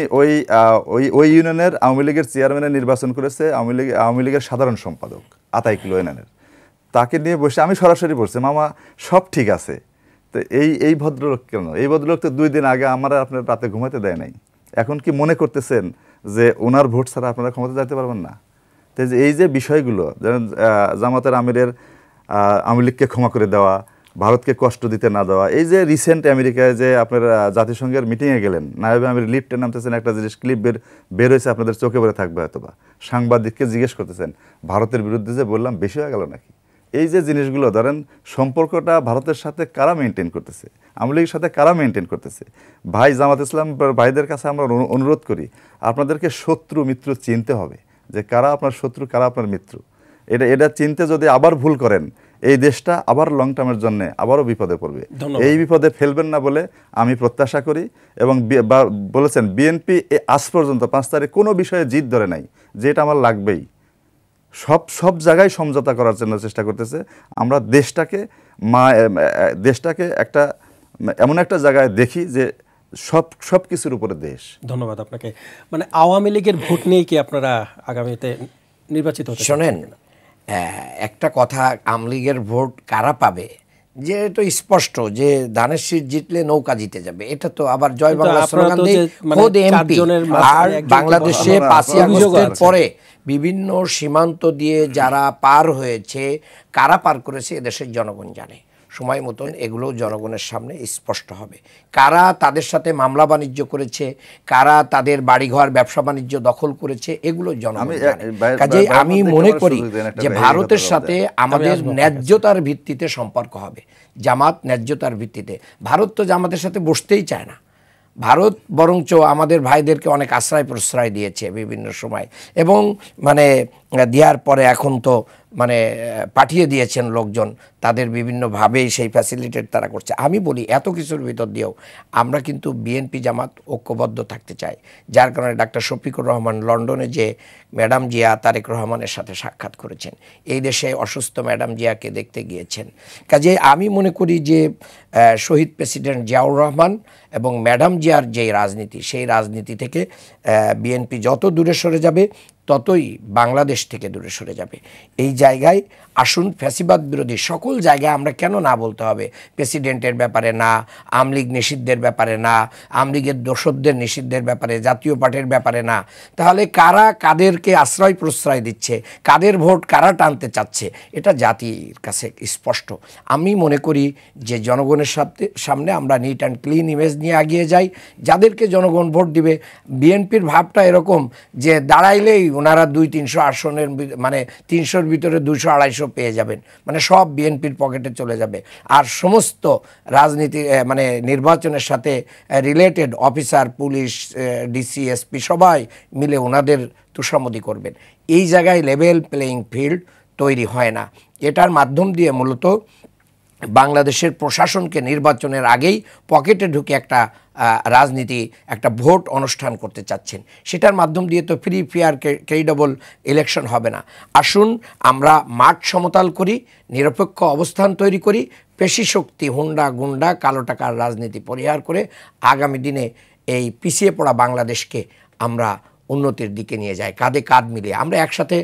ওই ইউনিয়নের আওয়ামী লীগের চেয়ারম্যানের নির্বাচন করেছে আওয়ামী লীগের সাধারণ সম্পাদক আতাইকুল ইউনিয়নের, তাকে নিয়ে বসে আমি সরাসরি বলছি মামা সব ঠিক আছে। তো এই ভদ্রলোক কেন? এই ভদ্রলোক তো 2 দিন আগে আমরা আপনার রাতে ঘুমাতে দেয় নাই। এখন কি মনে করতেছেন যে ওনার ভোট ছাড়া আপনারা ক্ষমতা যেতে পারবেন না? তো এই যে বিষয়গুলো যেমন জামাতের আমিরের আওয়ামী লীগকে ক্ষমা করে দেওয়া, ভারতকে কষ্ট দিতে না দেওয়া, এই যে রিসেন্ট আমেরিকায় যে আপনারা জাতিসংঘের মিটিংয়ে গেলেন, নায়েবে আমির লিফটে নামতেছেন, একটা জিনিস ক্লিপ বের হয়েছে আপনাদের চোখে পড়ে থাকবে হয়তোবা, সাংবাদিককে জিজ্ঞেস করতেছেন ভারতের বিরুদ্ধে যে বললাম বেশি হয়ে গেল নাকি? এই যে জিনিসগুলো ধরেন সম্পর্কটা ভারতের সাথে কারা মেনটেন করতেছে, আওয়ামী লীগের সাথে কারা মেনটেন করতেছে? ভাই জামাত ইসলাম ভাইদের কাছে আমরা অনুরোধ করি আপনাদেরকে শত্রু মিত্র চিনতে হবে, যে কারা আপনার শত্রু কারা আপনার মিত্র। এটা চিনতে যদি আবার ভুল করেন এই দেশটা আবার লং টার্মের জন্য আবারও বিপদে পড়বে। এই বিপদে ফেলবেন না বলে আমি প্রত্যাশা করি। এবং বলেছেন বিএনপি আজ পর্যন্ত 5 তারিখ কোনো বিষয়ে জিদ ধরে নাই যে এটা আমার লাগবেই, সব জায়গায় সমঝোতা করার জন্য চেষ্টা করতেছে। আমরা দেশটাকে একটা এমন একটা জায়গায় দেখি যে সব কিছুর উপরে দেশ। ধন্যবাদ আপনাকে। মানে আওয়ামী লীগের ভোট নিয়ে কি আপনারা আগামীতে নির্বাচিত হতে? শোনেন, একটা কথা, আওয়ামী লীগের ভোট কারা পাবে যে তো স্পষ্ট যে ধানের শীষ জিতলে নৌকা জিতে যাবে, এটা তো আবার জয় বাংলা স্লোগান দিয়ে খোদ এমপি। আর বাংলাদেশে 5ই আগস্টের পরে বিভিন্ন সীমান্ত দিয়ে যারা পার হয়েছে, কারা পার করেছে এদেশের জনগণ জানে। সময় মতন এগুলো জনগণের সামনে স্পষ্ট হবে, কারা তাদের সাথে মামলা বাণিজ্য করেছে, কারা তাদের বাড়িঘর ব্যবসা বাণিজ্য দখল করেছে, এগুলো জনগণ জানে। কাজেই আমি মনে করি যে ভারতের সাথে আমাদের ন্যায্যতার ভিত্তিতে সম্পর্ক হবে, জামাত ন্যায্যতার ভিত্তিতে। ভারত তো জামাতের সাথে বসতেই চায় না, ভারত বরঞ্চ আমাদের ভাইদেরকে অনেক আশ্রয় প্রশ্রয় দিয়েছে বিভিন্ন সময়। এবং মানে দেওয়ার পরে এখন তো মানে পাঠিয়ে দিয়েছেন লোকজন, তাদের বিভিন্নভাবেই সেই ফ্যাসিলিটেট তারা করছে। আমি বলি এত কিছুর ভিতর দিয়েও আমরা কিন্তু বিএনপি জামাত ঐক্যবদ্ধ থাকতে চাই, যার কারণে ডাক্তার শফিকুর রহমান লন্ডনে যে ম্যাডাম জিয়া তারেক রহমানের সাথে সাক্ষাৎ করেছেন, এই দেশে অসুস্থ ম্যাডাম জিয়াকে দেখতে গিয়েছেন। কাজে আমি মনে করি যে শহীদ প্রেসিডেন্ট জিয়াউর রহমান এবং ম্যাডাম জিয়ার যে রাজনীতি, সেই রাজনীতি থেকে বিএনপি যত দূরে সরে যাবে ততই বাংলাদেশ থেকে দূরে সরে যাবে। এই জায়গায় আসুন ফ্যাসিবাদ বিরোধী সকল জায়গায় আমরা কেন না বলতে হবে প্রেসিডেন্টের ব্যাপারে না, আমলীগ নিষিদ্ধের ব্যাপারে না, আমলীগের দোসরদের নিষিদ্ধের ব্যাপারে, জাতীয় পার্টির ব্যাপারে না, তাহলে কারা কাদেরকে আশ্রয় প্রশ্রয় দিচ্ছে, কাদের ভোট কারা টানতে চাচ্ছে, এটা জাতির কাছে স্পষ্ট। আমি মনে করি যে জনগণের সামনে আমরা নিট অ্যান্ড ক্লিন ইমেজ নিয়ে এগিয়ে যাই। যাদেরকে জনগণ ভোট দিবে, বিএনপির ভাবটা এরকম যে দাঁড়াইলেই ওনারা 200-300 আসনের মানে 300-র ভিতরে 200-250 পেয়ে যাবেন, মানে সব বিএনপির পকেটে চলে যাবে। আর সমস্ত রাজনীতি মানে নির্বাচনের সাথে related officer, police, DC, SP সবাই মিলে ওনাদের তুষামদি করবেন। এই জায়গায় লেভেল প্লেয়িং ফিল্ড তৈরি হয় না। এটার মাধ্যম দিয়ে মূলত বাংলাদেশের প্রশাসনকে নির্বাচনের আগেই পকেটে ঢুকে একটা রাজনীতি, একটা ভোট অনুষ্ঠান করতে চাচ্ছেন। সেটার মাধ্যম দিয়ে তো ফ্রি ফেয়ার ক্রেডিবল ইলেকশন হবে না। আসুন আমরা মাঠ সমতল করি, নিরপেক্ষ অবস্থান তৈরি করি, পেশি শক্তি, হুন্ডা গুন্ডা, কালো টাকার রাজনীতি পরিহার করে আগামী দিনে এই পিছিয়ে পড়া বাংলাদেশকে আমরা উন্নতির দিকে নিয়ে যায়। কাঁধে কাঁধ মিলিয়ে আমরা একসাথে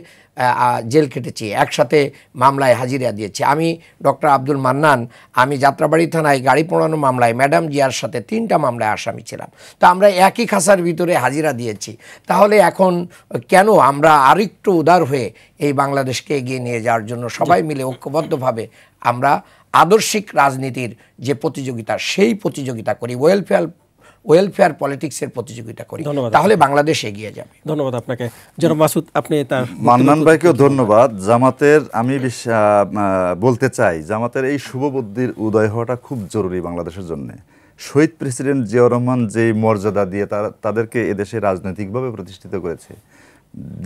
জেল কেটেছি, একসাথে মামলায় হাজিরা দিয়েছি। আমি ডক্টর আব্দুল মান্নান, আমি যাত্রাবাড়ি থানায় গাড়ি পোড়ানো মামলায় ম্যাডাম জিয়ার সাথে 3টা মামলায় আসামি ছিলাম। তো আমরা একই খাঁচার ভিতরে হাজিরা দিয়েছি। তাহলে এখন কেন আমরা আরেকটু উদার হয়ে এই বাংলাদেশকে এগিয়ে নিয়ে যাওয়ার জন্য সবাই মিলে ঐক্যবদ্ধভাবে আমরা আদর্শিক রাজনীতির যে প্রতিযোগিতা, সেই প্রতিযোগিতা করি, ওয়েলফেয়ার পলিটিক্সের প্রতিযোগিতা করি, তাহলে বাংলাদেশ এগিয়ে যাবে। ধন্যবাদ আপনাকে। জনাব মাসুদ, আপনি তার মান্নান ভাইকেও ধন্যবাদ। জামাতের আমি বলতে চাই, জামাতের এই শুভ বুদ্ধির উদয় হওয়াটা খুব জরুরি বাংলাদেশের জন্য। শহীদ প্রেসিডেন্ট জিয়াউর রহমান যে মর্যাদা দিয়ে তাদেরকে এদেশে রাজনৈতিকভাবে প্রতিষ্ঠিত করেছে,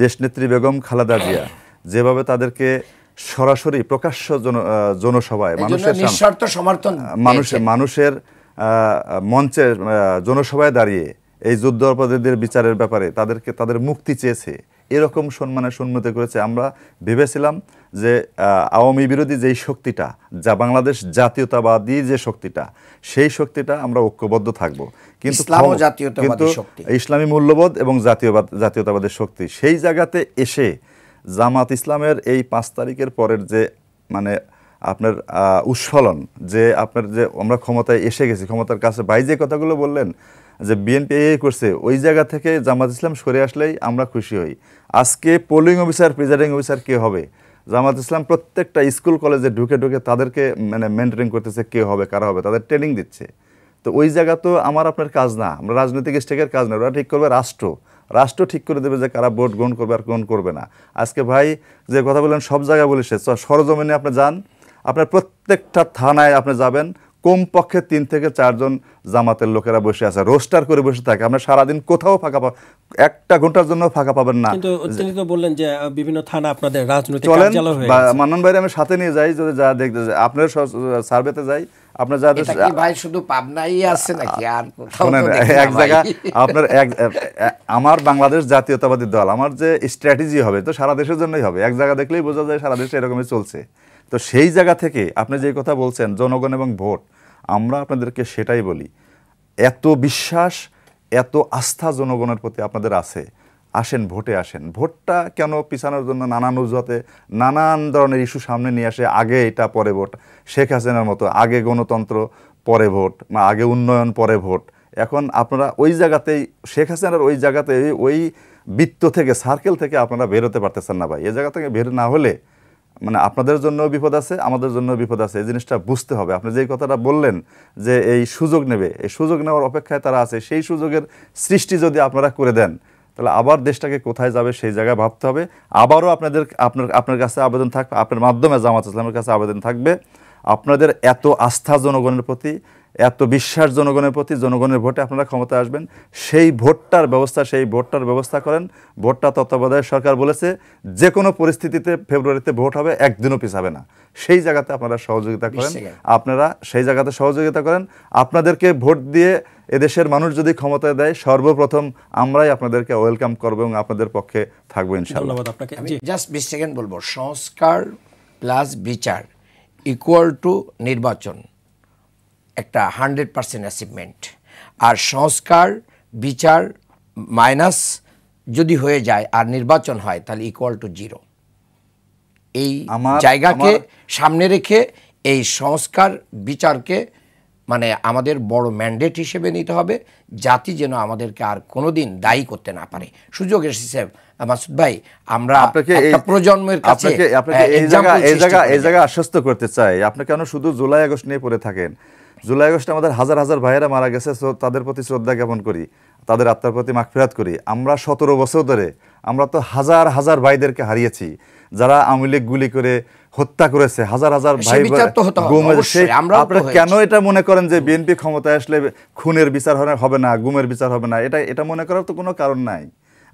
দেশনেত্রী বেগম খালেদা জিয়া যেভাবে তাদেরকে সরাসরি প্রকাশ্য জনসভায় মানুষের মঞ্চে জনসভায় দাঁড়িয়ে এই যুদ্ধ অপরাধীদের বিচারের ব্যাপারে তাদের মুক্তি চেয়েছে, এরকম সম্মানিত করেছে। আমরা ভেবেছিলাম যে আওয়ামী বিরোধী যেই শক্তিটা, যা বাংলাদেশ জাতীয়তাবাদী যে শক্তিটা, সেই শক্তিটা আমরা ঐক্যবদ্ধ থাকব, কিন্তু ইসলামী মূল্যবোধ এবং জাতীয়তাবাদের শক্তি, সেই জায়গাতে এসে জামাত ইসলামের এই 5 তারিখের পরের যে মানে আপনার উৎসলন, যে আপনার যে আমরা ক্ষমতায় এসে গেছি, ক্ষমতার কাছে ভাই যে কথাগুলো বললেন যে বিএনপি এই করছে, ওই জায়গা থেকে জামাত ইসলাম সরে আসলেই আমরা খুশি হই। আজকে পোলিং অফিসার, প্রিজাইডিং অফিসার কে হবে, জামাত ইসলাম প্রত্যেকটা স্কুল কলেজে ঢুকে তাদেরকে মানে মেনটেন করতেছে, কে হবে কারা হবে, তাদের ট্রেনিং দিচ্ছে। তো ওই জায়গা তো আমার আপনার কাজ না, আমরা রাজনৈতিক স্টেকের কাজ না, ওরা ঠিক করবে রাষ্ট্র ঠিক করে দেবে যে কারা ভোট গ্রহণ করবে আর গ্রহণ করবে না। আজকে ভাই যে কথা বললেন সব জায়গায় বলেছে, সরজমিনে আপনি যান, আপনার প্রত্যেকটা থানায় আপনি যাবেন, কমপক্ষে 3 থেকে 4 জন জামাতের লোকেরা বসে আছে, রোস্টার করে বসে থাকে। আমরা সারাদিন কোথাও ফাঁকা 1 ঘন্টার জন্য ফাঁকা পাবেন না। কিন্তু তিনি তো বললেন যে বিভিন্ন থানা আপনাদের রাজনৈতিক কার্যালয় হয়ে গেছে। মান্নান ভাই আমি সাথে নিয়ে যাই, যদি যা দেখতে যাই, আপনার সার্ভেতে যাই, আপনার যা ভাই শুধু পাবনাই আছে নাকি আর কোথাও? এক জায়গা আপনার আমার বাংলাদেশ জাতীয়তাবাদী দল, আমার যে স্ট্র্যাটেজি হবে তো সারা দেশের জন্যই হবে। এক জায়গা দেখলেই বোঝা যায় সারা দেশে এরকমই চলছে। তো সেই জায়গা থেকে আপনি যে কথা বলছেন জনগণ এবং ভোট, আমরা আপনাদেরকে সেটাই বলি, এত বিশ্বাস, এত আস্থা জনগণের প্রতি আপনাদের আছে, আসেন ভোটে আসেন। ভোটটা কেন পিছানোর জন্য নানান অজুহাতে নানান ধরনের ইস্যু সামনে নিয়ে আসে, আগে এটা পরে ভোট, শেখ হাসিনার মতো আগে গণতন্ত্র পরে ভোট, আগে উন্নয়ন পরে ভোট। এখন আপনারা ওই জায়গাতেই শেখ হাসিনার ওই জায়গাতে ওই বৃত্ত থেকে, সার্কেল থেকে আপনারা বেরোতে পারতেছেন না ভাই। এই জায়গা থেকে বের না হলে মানে আপনাদের জন্য বিপদ আছে, আমাদের জন্য বিপদ আছে, এই জিনিসটা বুঝতে হবে। আপনি যেই কথাটা বললেন যে এই সুযোগ নেবে, এই সুযোগ নেওয়ার অপেক্ষায় তারা আছে, সেই সুযোগের সৃষ্টি যদি আপনারা করে দেন তাহলে আবার দেশটাকে কোথায় যাবে সেই জায়গায় ভাবতে হবে। আবারও আপনার কাছে আবেদন থাকবে, আপনার মাধ্যমে জামাত ইসলামের কাছে আবেদন থাকবে, আপনাদের এত আস্থা জনগণের প্রতি, এত বিশ্বাস জনগণের প্রতি, জনগণের ভোটে আপনারা ক্ষমতায় আসবেন, সেই ভোটটার ব্যবস্থা করেন। ভোটটা তত্ত্বাবধায়ক সরকার বলেছে যে কোনো পরিস্থিতিতে ফেব্রুয়ারিতে ভোট হবে, একদিনও পিছাবে না। সেই জায়গাতে আপনারা সহযোগিতা করেন, আপনাদেরকে ভোট দিয়ে এদেশের মানুষ যদি ক্ষমতায় দেয়, সর্বপ্রথম আমরাই আপনাদেরকে ওয়েলকাম করবো এবং আপনাদের পক্ষে থাকবো ইনশাআল্লাহ। আমি জাস্ট 20 সেকেন্ড বলবো, সংস্কার প্লাস বিচার ইকুয়াল টু নির্বাচন একটা 100% অ্যাচিভমেন্ট। আর সংস্কার বিচার মাইনাস যদি হয়ে যায় আর নির্বাচন হয়, তাহলে ইকুয়াল টু 0। এই জায়গাকে সামনে রেখে এই সংস্কার বিচারকে মানে আমাদের বড় ম্যান্ডেট হিসেবে নিতে হবে, জাতি যেন আমাদেরকে আর কোনোদিন দায়ী করতে না পারে। সুযোগ এসেছে মাসুদ ভাই, আমরা একটা প্রজন্মের কাছে এই জায়গা আশ্বস্ত করতে চাই, আপনি কেন শুধু জুলাই আগস্ট নিয়ে পড়ে থাকেন? জুলাই আগস্টে আমাদের হাজার হাজার ভাইয়েরা মারা গেছে, তাদের প্রতি শ্রদ্ধা জ্ঞাপন করি, তাদের আত্মার প্রতি মাগফিরাত করি। আমরা 17 বছর ধরে আমরা তো হাজার হাজার ভাইদেরকে হারিয়েছি, যারা আওয়ামী লীগ গুলি করে হত্যা করেছে, হাজার হাজার ভাই। আপনারা কেন এটা মনে করেন যে বিএনপি ক্ষমতায় আসলে খুনের বিচার হবে না, গুমের বিচার হবে না? এটা মনে করার তো কোনো কারণ নাই।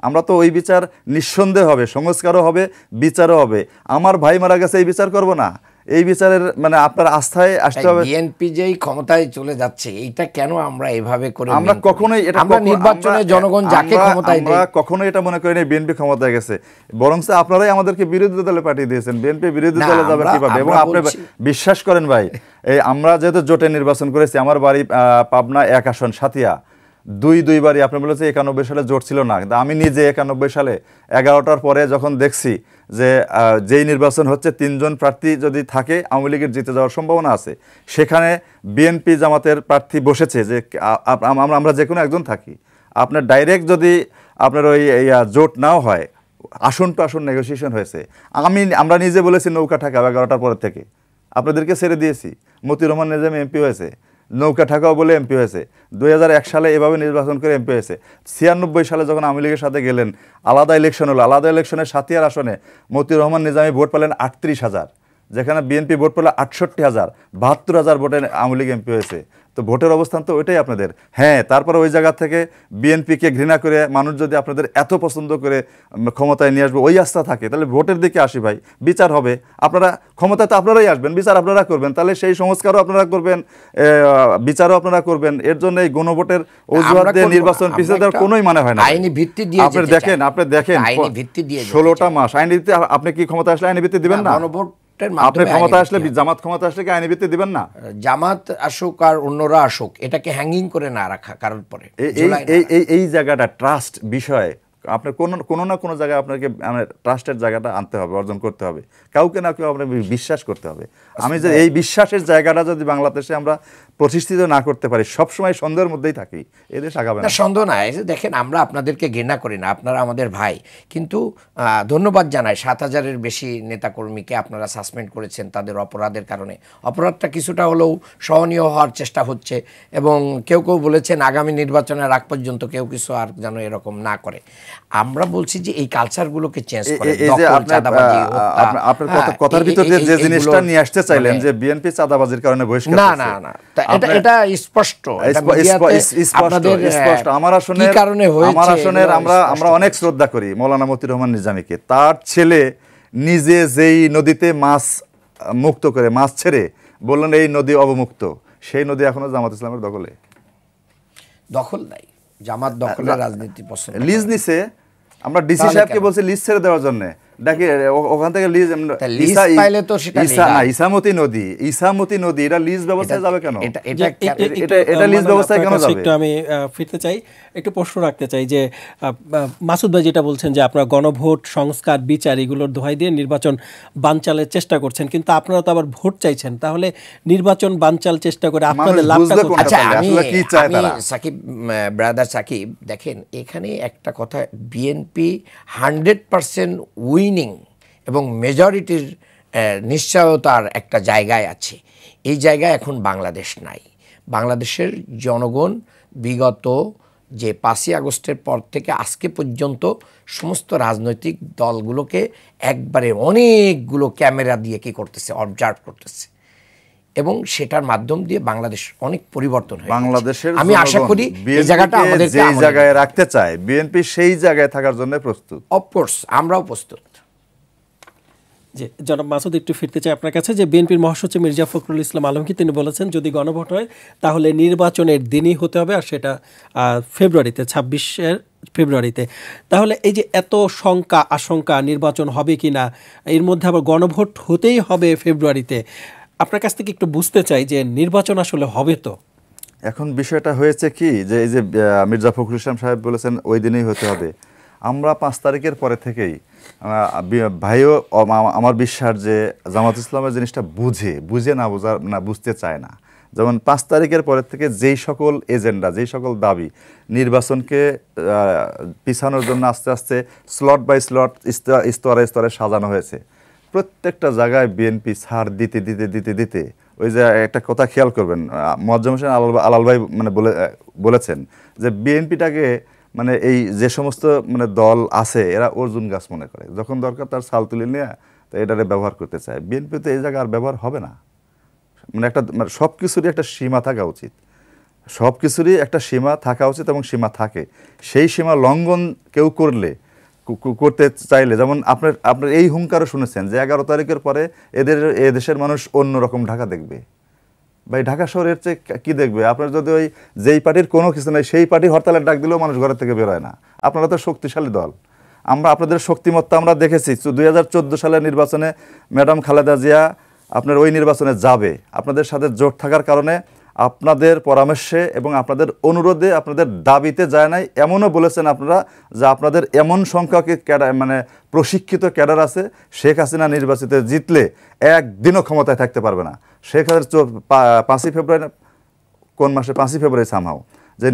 আমরা তো ওই বিচার নিঃসন্দেহ হবে, সংস্কারও হবে, বিচারও হবে। আমার ভাই মারা গেছে, এই বিচার করব না? এই বিচারের মানে আপনার আস্থায় আসতে হবে। বিএনপি যেই ক্ষমতায় চলে যাচ্ছে, এইটা কেন আমরা এভাবে করে? আমরা কখনোই এটা নির্বাচনে জনগণ যাকে ক্ষমতায় দেয়, আমরা কখনোই এটা মনে করি না বিএনপি ক্ষমতায় গেছে। বরং আপনারাই আমাদেরকে বিরোধী দলে পাঠিয়ে দিয়েছেন। বিএনপি বিরোধী দলে যাবে কিভাবে? এবং আপনি বিশ্বাস করেন ভাই, এই আমরা যেহেতু জোটে নির্বাচন করেছি, আমার বাড়ি পাবনা 1 আসন সাথিয়া, দুইবারই আপনি বলেছে 91 সালে জোট ছিল না, কিন্তু আমি নিজে 91 সালে 11টার পরে যখন দেখছি যে যেই নির্বাচন হচ্ছে 3 জন প্রার্থী যদি থাকে আওয়ামী লীগের জিতে যাওয়ার সম্ভাবনা আছে, সেখানে বিএনপি জামাতের প্রার্থী বসেছে যে আমরা যে কোনো একজন থাকি। আপনার ডাইরেক্ট যদি আপনার ওই জোট নাও হয়, আসন টু আসন নেগোসিয়েশন হয়েছে। আমরা নিজে বলেছি নৌকা ঠাকাও 11টার পরের থেকে, আপনাদেরকে ছেড়ে দিয়েছি। মতিউর রহমান নিজামী এমপি হয়েছে, নৌকা ঠাকাও বলে এমপি হয়েছে। 2001 সালে এভাবে নির্বাচন করে এমপি হয়েছে। 96 সালে যখন আওয়ামী লীগের সাথে গেলেন, আলাদা ইলেকশন হলো। আলাদা ইলেকশনে সাতিয়ার আসনে মতিউর রহমান নিজামী ভোট পেলেন 38,000, যেখানে বিএনপি ভোট পেল 68,000। 72,000 ভোটে আওয়ামী লীগ এমপি হয়েছে। তো ভোটের অবস্থান তো ওইটাই আপনাদের। হ্যাঁ, তারপরে ওই জায়গা থেকে বিএনপিকে ঘৃণা করে মানুষ যদি আপনাদের এত পছন্দ করে ক্ষমতায় নিয়ে আসবে, ওই আস্থা থাকে, তাহলে ভোটের দিকে আসি ভাই, বিচার হবে। আপনারা ক্ষমতায় তো আপনারাই আসবেন, বিচার আপনারা করবেন, তাহলে সেই সংস্কারও আপনারা করবেন, বিচারও আপনারা করবেন। এর জন্য এই গণভোটের অজুহাত দিয়ে নির্বাচন পিছিয়ে দেওয়ার কোনোই মানে হয় না। আইনি ভিত্তি দিয়ে আপনি দেখেন 16টা মাস আইনি ভিত্তি। আপনি কি ক্ষমতা আসলে আইনি ভিত্তি দিবেন না? আপনি ক্ষমতা আসলে, জামাত ক্ষমতা আসলে কি আইনি ভিত্তি দিবেন না? জামাত আসুক আর অন্যরা আসুক, এটাকে হ্যাঙ্গিং করে না রাখা কারোর পরে। এই জায়গাটা ট্রাস্ট বিষয়, আপনার কোনো না কোনো জায়গায় আপনাকে ট্রাস্টের জায়গাটা আনতে হবে, অর্জন করতে হবে। কাউকে না কেউ আপনাকে বিশ্বাস করতে হবে। আমি যে এই বিশ্বাসের জায়গাটা যদি বাংলাদেশে আমরা প্রতিষ্ঠিত না করতে পারি, সবসময় সন্দেহের মধ্যেই থাকি, এদেশ আগাবে না। সন্দেহ নাই। দেখেন, আমরা আপনাদেরকে ঘৃণা করি না, আপনারা আমাদের ভাই। কিন্তু ধন্যবাদ জানাই 7,000-এর বেশি নেতাকর্মীকে আপনারা সাসপেন্ড করেছেন তাদের অপরাধের কারণে। অপরাধটা কিছুটা হলেও সহনীয় হওয়ার চেষ্টা হচ্ছে, এবং কেউ কেউ বলেছেন আগামী নির্বাচনের আগ পর্যন্ত কেউ কিছু আর যেন এরকম না করে। আমরা বলছি যে এই কালচারগুলোটা চেঞ্জ করে। আপনার কথার ভিতর যে জিনিসটা নিয়ে আসতে চাইলেন যে বিএনপি চাঁদাবাজির কারণে বহিষ্কার, না না না, এটা স্পষ্ট। আমার আসনের আমরা অনেক শ্রদ্ধা করি মৌলানা মতিউর রহমান নিজামীকে। তার ছেলে নিজে যেই নদীতে মাছ মুক্ত করে, মাছ ছেড়ে বললেন এই নদী অবমুক্ত, সেই নদী এখনো জামাত ইসলামের দখলে। দখল নাই, জামাত দখলের রাজনীতি পছন্দ। লিজ নিছে, আমরা ডিসি সাহেবকে বলছি লিজ ছেড়ে দেওয়ার জন্য, ডাকি ওখান থেকে লিজ পাইলে তো সেটা না। ইসামতি নদী এটা লিজ ব্যবস্থায় যাবে কেন? এটা লিজ ব্যবস্থায় কেন যাবে? একটু আমি ফিরতে চাই, একটু প্রশ্ন রাখতে চাই যে মাসুদ ভাই যেটা বলছেন যে আপনারা গণভোট, সংস্কার, বিচার এগুলোর দোহাই দিয়ে নির্বাচন বানচালের চেষ্টা করছেন, কিন্তু আপনারা তো আবার ভোট চাইছেন, তাহলে নির্বাচন বানচাল চেষ্টা করে আপনাদের লাভটা কোথায়? আচ্ছা, সাকিব ব্রাদার সাকিব, দেখেন এখানে একটা কথা, বিএনপি 100% উইনিং এবং মেজরিটির নিশ্চয়তার একটা জায়গায় আছে। এই জায়গায় এখন বাংলাদেশ নাই। বাংলাদেশের জনগণ বিগত যে 5ই আগস্টের পর থেকে আজকে পর্যন্ত সমস্ত রাজনৈতিক দলগুলোকে একবারে অনেকগুলো ক্যামেরা দিয়ে কি করতেছে, অবজার্ভ করতেছে। এবং সেটার মাধ্যম দিয়ে বাংলাদেশ অনেক পরিবর্তন হয়েছে। বাংলাদেশের আমি আশা করি এই জায়গাটা আমাদের যে জায়গায় রাখতে চায় বিএনপি সেই জায়গায় থাকার জন্য প্রস্তুত। অফকোর্স আমরাও প্রস্তুত। যে জনাব মাসুদ, একটু ফিরতে চাই আপনার কাছে যে বিএনপির মহাসচিব মির্জা ফখরুল ইসলাম আলমগীর তিনি বলেছেন যদি গণভোট হয় তাহলে নির্বাচনের দিনই হতে হবে, আর সেটা ফেব্রুয়ারিতে, 26 ফেব্রুয়ারিতে। তাহলে এই যে এত শঙ্কা আশঙ্কা নির্বাচন হবে কিনা, এর মধ্যে আবার গণভোট হতেই হবে ফেব্রুয়ারিতে, আপনার কাছ থেকে একটু বুঝতে চাই যে নির্বাচন আসলে হবে তো? এখন বিষয়টা হয়েছে কি যে এই যে মির্জা ফখরুল ইসলাম সাহেব বলেছেন ওই দিনেই হতে হবে, আমরা 5 তারিখের পরে থেকেই ভাইও আমার বিশ্বাস যে জামাত ইসলামের জিনিসটা বুঝে না বুঝতে চায় না। যেমন 5 তারিখের পরের থেকে যেই সকল এজেন্ডা, যেই সকল দাবি নির্বাচনকে পিছানোর জন্য আস্তে আস্তে স্লট বাই স্লট স্তরে স্তরে সাজানো হয়েছে, প্রত্যেকটা জায়গায় বিএনপি ছাড় দিতে দিতে দিতে দিতে ওই যে একটা কথা খেয়াল করবেন, মোয়াজ্জেম হোসেন আলাল ভাই মানে বলেছেন যে বিএনপিটাকে মানে এই যে সমস্ত মানে দল আছে এরা অর্জুন গাছ মনে করে, যখন দরকার তার ছাল তুলে নিয়ে তো এটারে ব্যবহার করতে চায়। বিএনপি তো এই জায়গায় আর ব্যবহার হবে না। মানে একটা মানে সব কিছুরই একটা সীমা থাকা উচিত, সব কিছুরই একটা সীমা থাকা উচিত এবং সীমা থাকে। সেই সীমা লঙ্ঘন কেউ করতে চাইলে, যেমন আপনার এই হুঙ্কারও শুনেছেন যে 11 তারিখের পরে এদেশের মানুষ অন্যরকম ঢাকা দেখবে। ভাই ঢাকা শহরের চেয়ে কি দেখবে? আপনার যদি ওই যেই পার্টির কোনো কিছু নাই সেই পার্টি হরতালের ডাক দিলেও মানুষ ঘরের থেকে বেরোয় না। আপনারা তো শক্তিশালী দল, আমরা আপনাদের শক্তিমত্তা আমরা দেখেছি। 2014 সালের নির্বাচনে ম্যাডাম খালেদা জিয়া আপনার ওই নির্বাচনে যাবে, আপনাদের সাথে জোট থাকার কারণে আপনাদের পরামর্শে এবং আপনাদের অনুরোধে আপনাদের দাবিতে যায় নাই। এমনও বলেছেন আপনারা যে আপনাদের এমন সংখ্যক মানে প্রশিক্ষিত ক্যাডার আছে, শেখ হাসিনা নির্বাচিত জিতলে একদিনও ক্ষমতায় থাকতে পারবে না। শেখ হাসিনা 5ই ফেব্রুয়ারি, কোন মাসে 5ই ফেব্রুয়ারি সামহাও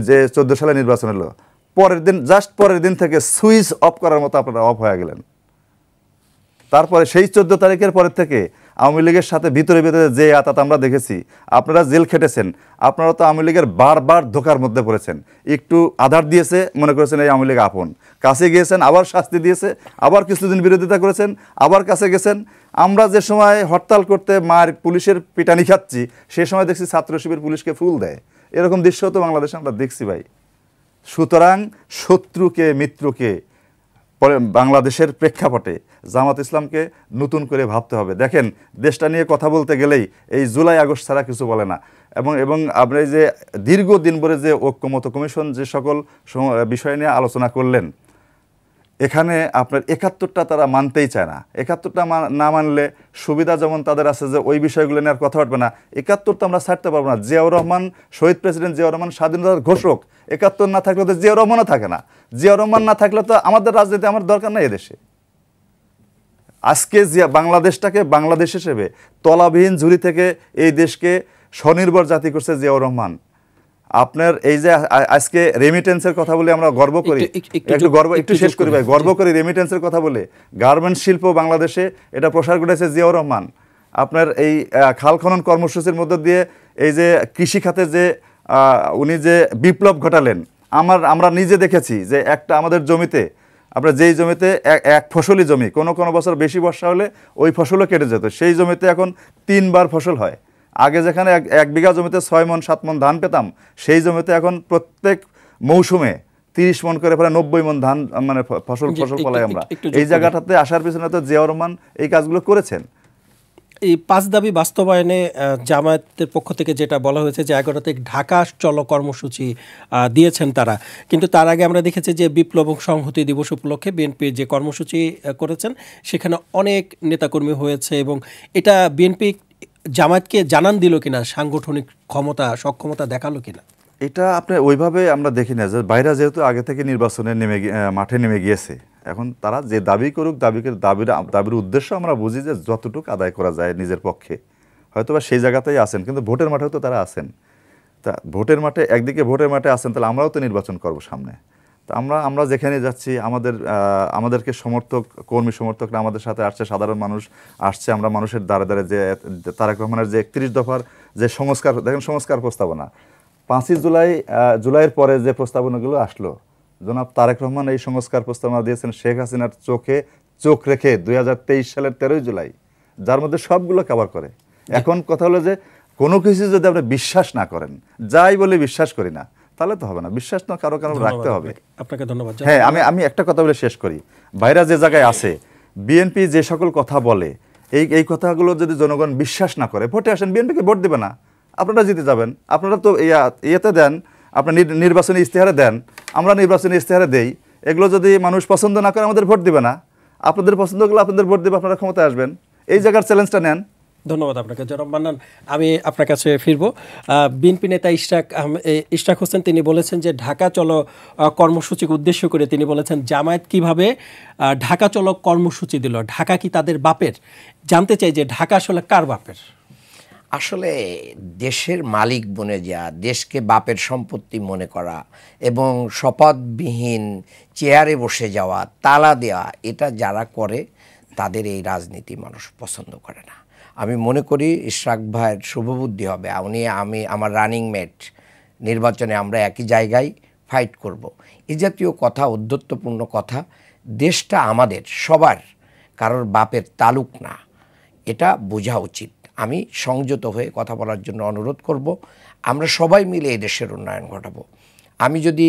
যে 14 সালে নির্বাচন হলো, পরের দিন জাস্ট পরের দিন থেকে সুইচ অফ করার মতো আপনারা অফ হয়ে গেলেন। তারপরে সেই 14 তারিখের পরের থেকে আওয়ামী লীগের সাথে ভিতরে ভিতরে যে আতাত আমরা দেখেছি, আপনারা জেল খেটেছেন, আপনারা তো আওয়ামী লীগের বারবার ধোকার মধ্যে পড়েছেন। একটু আধার দিয়েছে মনে করেছেন এই আওয়ামী লীগ আপন, কাছে গিয়েছেন আবার শাস্তি দিয়েছে, আবার কিছুদিন বিরোধিতা করেছেন, আবার কাছে গেছেন। আমরা যে সময় হরতাল করতে পুলিশের পিটানি খাচ্ছি সে সময় দেখছি ছাত্র শিবির পুলিশকে ফুল দেয়। এরকম দৃশ্য তো বাংলাদেশে আমরা দেখছি ভাই। সুতরাং শত্রুকে মিত্রকে বাংলাদেশের প্রেক্ষাপটে জামাত ইসলামকে নতুন করে ভাবতে হবে। দেখেন দেশটা নিয়ে কথা বলতে গেলেই এই জুলাই আগস্ট ছাড়া কিছু বলে না। এবং আপনি যে দীর্ঘদিন ধরে যে ঐক্যমত কমিশন যে সকল বিষয় নিয়ে আলোচনা করলেন, এখানে আপনার 71টা তারা মানতেই চায় না। 71টা না মানলে সুবিধা যেমন তাদের আছে যে ওই বিষয়গুলো নিয়ে আর কথা উঠবে না। 71 তো আমরা ছাড়তে পারবো না। জিয়াউর রহমান, শহীদ প্রেসিডেন্ট জিয়াউর রহমান স্বাধীনতার ঘোষক, 71 না থাকলে তো জিয়াউর রহমানও থাকে না। জিয়াউর রহমান না থাকলে তো আমাদের রাজনীতি আমার দরকার নাই এদেশে। আজকে বাংলাদেশটাকে বাংলাদেশ হিসেবে তলাবিহীন ঝুড়ি থেকে এই দেশকে স্বনির্ভর জাতি করছে জিয়াউর রহমান। আপনার এই যে আজকে রেমিটেন্সের কথা বলে আমরা গর্ব করি, একটু শেষ করি ভাই, গর্ব করি রেমিটেন্সের কথা বলে। গার্মেন্টস শিল্প বাংলাদেশে এটা প্রসার ঘটেছে জিয়াউর রহমান। আপনার এই খাল খনন কর্মসূচির মধ্য দিয়ে এই যে কৃষি খাতে যে উনি যে বিপ্লব ঘটালেন, আমরা নিজে দেখেছি যে একটা আমাদের জমিতে আপনার যেই জমিতে এক ফসলি জমি কোনো বছর বেশি বর্ষা হলে ওই ফসলও কেটে যেত, সেই জমিতে এখন 3 বার ফসল হয়। আগে যেখানে 1 বিঘা জমিতে 6 মণ 7 মণ ধান পেতাম, সেই জমিতে এখন প্রত্যেক মৌসুমে 30 মণ করে প্রায় 90 মণ ধান মানে ফসল ফলাই আমরা। এই জায়গাটাতে আসার পিছনে তো জিয়াউর রহমান এই কাজগুলো করেছেন। এই 5 দাবি বাস্তবায়নে জামায়াতের পক্ষ থেকে যেটা বলা হয়েছে যে 11 তারিখ ঢাকা চলো কর্মসূচি দিয়েছেন তারা, কিন্তু তার আগে আমরা দেখেছি যে বিপ্লব সংহতি দিবস উপলক্ষে বিএনপি যে কর্মসূচি করেছেন সেখানে অনেক নেতাকর্মী হয়েছে, এবং এটা বিএনপি জামায়াতকে জানান দিল কিনা, সাংগঠনিক সক্ষমতা দেখালো কিনা? এটা আপনি ওইভাবে আমরা দেখি না, যে বাইরে যেহেতু আগে থেকে নির্বাচনে মাঠে নেমে গিয়েছে, এখন তারা যে দাবি করুক দাবির উদ্দেশ্য আমরা বুঝি যে যতটুকু আদায় করা যায় নিজের পক্ষে, হয়তো বা সেই জায়গাতেই আছেন, কিন্তু ভোটের মাঠেও তো তারা আছেন। তা ভোটের মাঠে একদিকে ভোটের মাঠে আছেন, তাহলে আমরাও তো নির্বাচন করব সামনে। তা আমরা যেখানে যাচ্ছি আমাদেরকে কর্মী সমর্থকরা আমাদের সাথে আসছে, সাধারণ মানুষ আসছে, আমরা মানুষের দ্বারে দ্বারে যে তারেক রহমানের যে 31 দফার যে সংস্কার, দেখেন সংস্কার প্রস্তাবনা 5ই জুলাইয়ের পরে যে প্রস্তাবনাগুলো আসলো, জনাব তারেক রহমান এই সংস্কার প্রস্তাবনা দিয়েছেন শেখ হাসিনার চোখ রেখে 2023 সালের 13ই জুলাই, যার মধ্যে সবগুলো কভার করে। এখন কথা হলো যে কোনো কিছু যদি আপনি বিশ্বাস না করেন, যাই বলে বিশ্বাস করি না, তাহলে তো হবে না। বিশ্বাস না কারো কারো রাখতে হবে। আপনাকে ধন্যবাদ। হ্যাঁ, আমি একটা কথা বলে শেষ করি। ভাইরা যে জায়গায় আছে, বিএনপি যে সকল কথা বলে, এই কথাগুলো যদি জনগণ বিশ্বাস না করে, ভোটে আসেন, বিএনপিকে ভোট দেবে না, আপনারা জিতে যাবেন। আপনারা তো ইয়েতে দেন, আপনার নির্বাচনী ইশতেহারে দেন, আমরা নির্বাচনী ইশতেহারে দেই। এগুলো যদি মানুষ পছন্দ না করে, আমাদের ভোট দিবে না। আপনাদের পছন্দগুলো আপনাদের ভোট দেবে, আপনারা ক্ষমতায় আসবেন। এই জায়গার চ্যালেঞ্জটা নেন। ধন্যবাদ আপনাকে জনাব মান্নান। আমি আপনার কাছে ফিরব। বিএনপি নেতা ইশরাক হোসেন তিনি বলেছেন যে ঢাকা চলো কর্মসূচিকে উদ্দেশ্য করে তিনি বলেছেন জামায়াত কিভাবে ঢাকা চলো কর্মসূচি দিল, ঢাকা কি তাদের বাপের? জানতে চাই যে ঢাকা আসলে কার বাপের? আসলে দেশের মালিক বনে যাওয়া, দেশকে বাপের সম্পত্তি মনে করা এবং শপথবিহীন চেয়ারে বসে যাওয়া, তালা দেওয়া, এটা যারা করে তাদের এই রাজনীতি মানুষ পছন্দ করে না। আমি মনে করি ইশরাক ভাইয়ের শুভবুদ্ধি হবে, আমি আমার রানিং মেট, নির্বাচনে আমরা একই জায়গায় ফাইট করব। এই জাতীয় কথা, ঔদ্ধত্যপূর্ণ কথা। দেশটা আমাদের সবার, কারোর বাপের তালুক না, এটা বোঝা উচিত। আমি সংযত হয়ে কথা বলার জন্য অনুরোধ করব। আমরা সবাই মিলে এই দেশের উন্নয়ন ঘটাবো। আমি যদি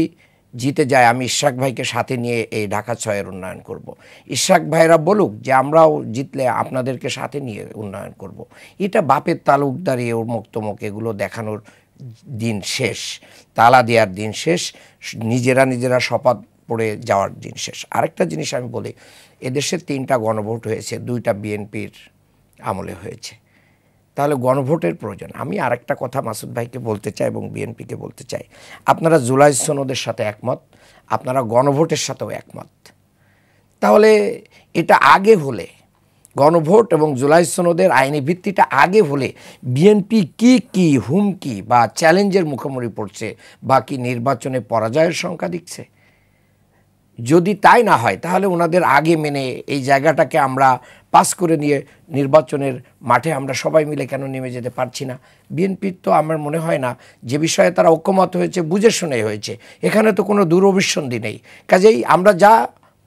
জিতে যাই, আমি ইশরাক ভাইকে সাথে নিয়ে এই ঢাকা 6-এর উন্নয়ন করব। ইশরাক ভাইরা বলুক যে আমরাও জিতলে আপনাদেরকে সাথে নিয়ে উন্নয়ন করব। এটা বাপের তালুকদারি, অমুক তমুক এগুলো দেখানোর দিন শেষ, তালা দেওয়ার দিন শেষ, নিজেরা শপথ পড়ে যাওয়ার দিন শেষ। আরেকটা জিনিস আমি বলি, এদেশে 3টা গণভোট হয়েছে, 2টা বিএনপির আমলে হয়েছে। তাহলে গণভোটের প্রয়োজন। আমি আরেকটা কথা মাসুদ ভাইকে বলতে চাই এবং বিএনপিকে বলতে চাই, আপনারা জুলাই সনদের সাথে একমত, আপনারা গণভোটের সাথেও একমত। তাহলে এটা আগে হলে, গণভোট এবং জুলাই সনদের আইনি ভিত্তিটা আগে হলে বিএনপি কি হুমকি বা চ্যালেঞ্জের মুখোমুখি পড়ছে, বা কি নির্বাচনে পরাজয়ের সংখ্যা দিচ্ছে? যদি তাই না হয়, তাহলে ওনাদের আগে মেনে এই জায়গাটাকে আমরা পাস করে নিয়ে নির্বাচনের মাঠে আমরা সবাই মিলে কেন নেমে যেতে পারছি না? বিএনপির তো আমার মনে হয় না যে বিষয়ে তারা ঐক্যমত হয়েছে বুঝে শুনে হয়েছে, এখানে তো কোনো দুরভিসন্ধি নেই। কাজেই আমরা যা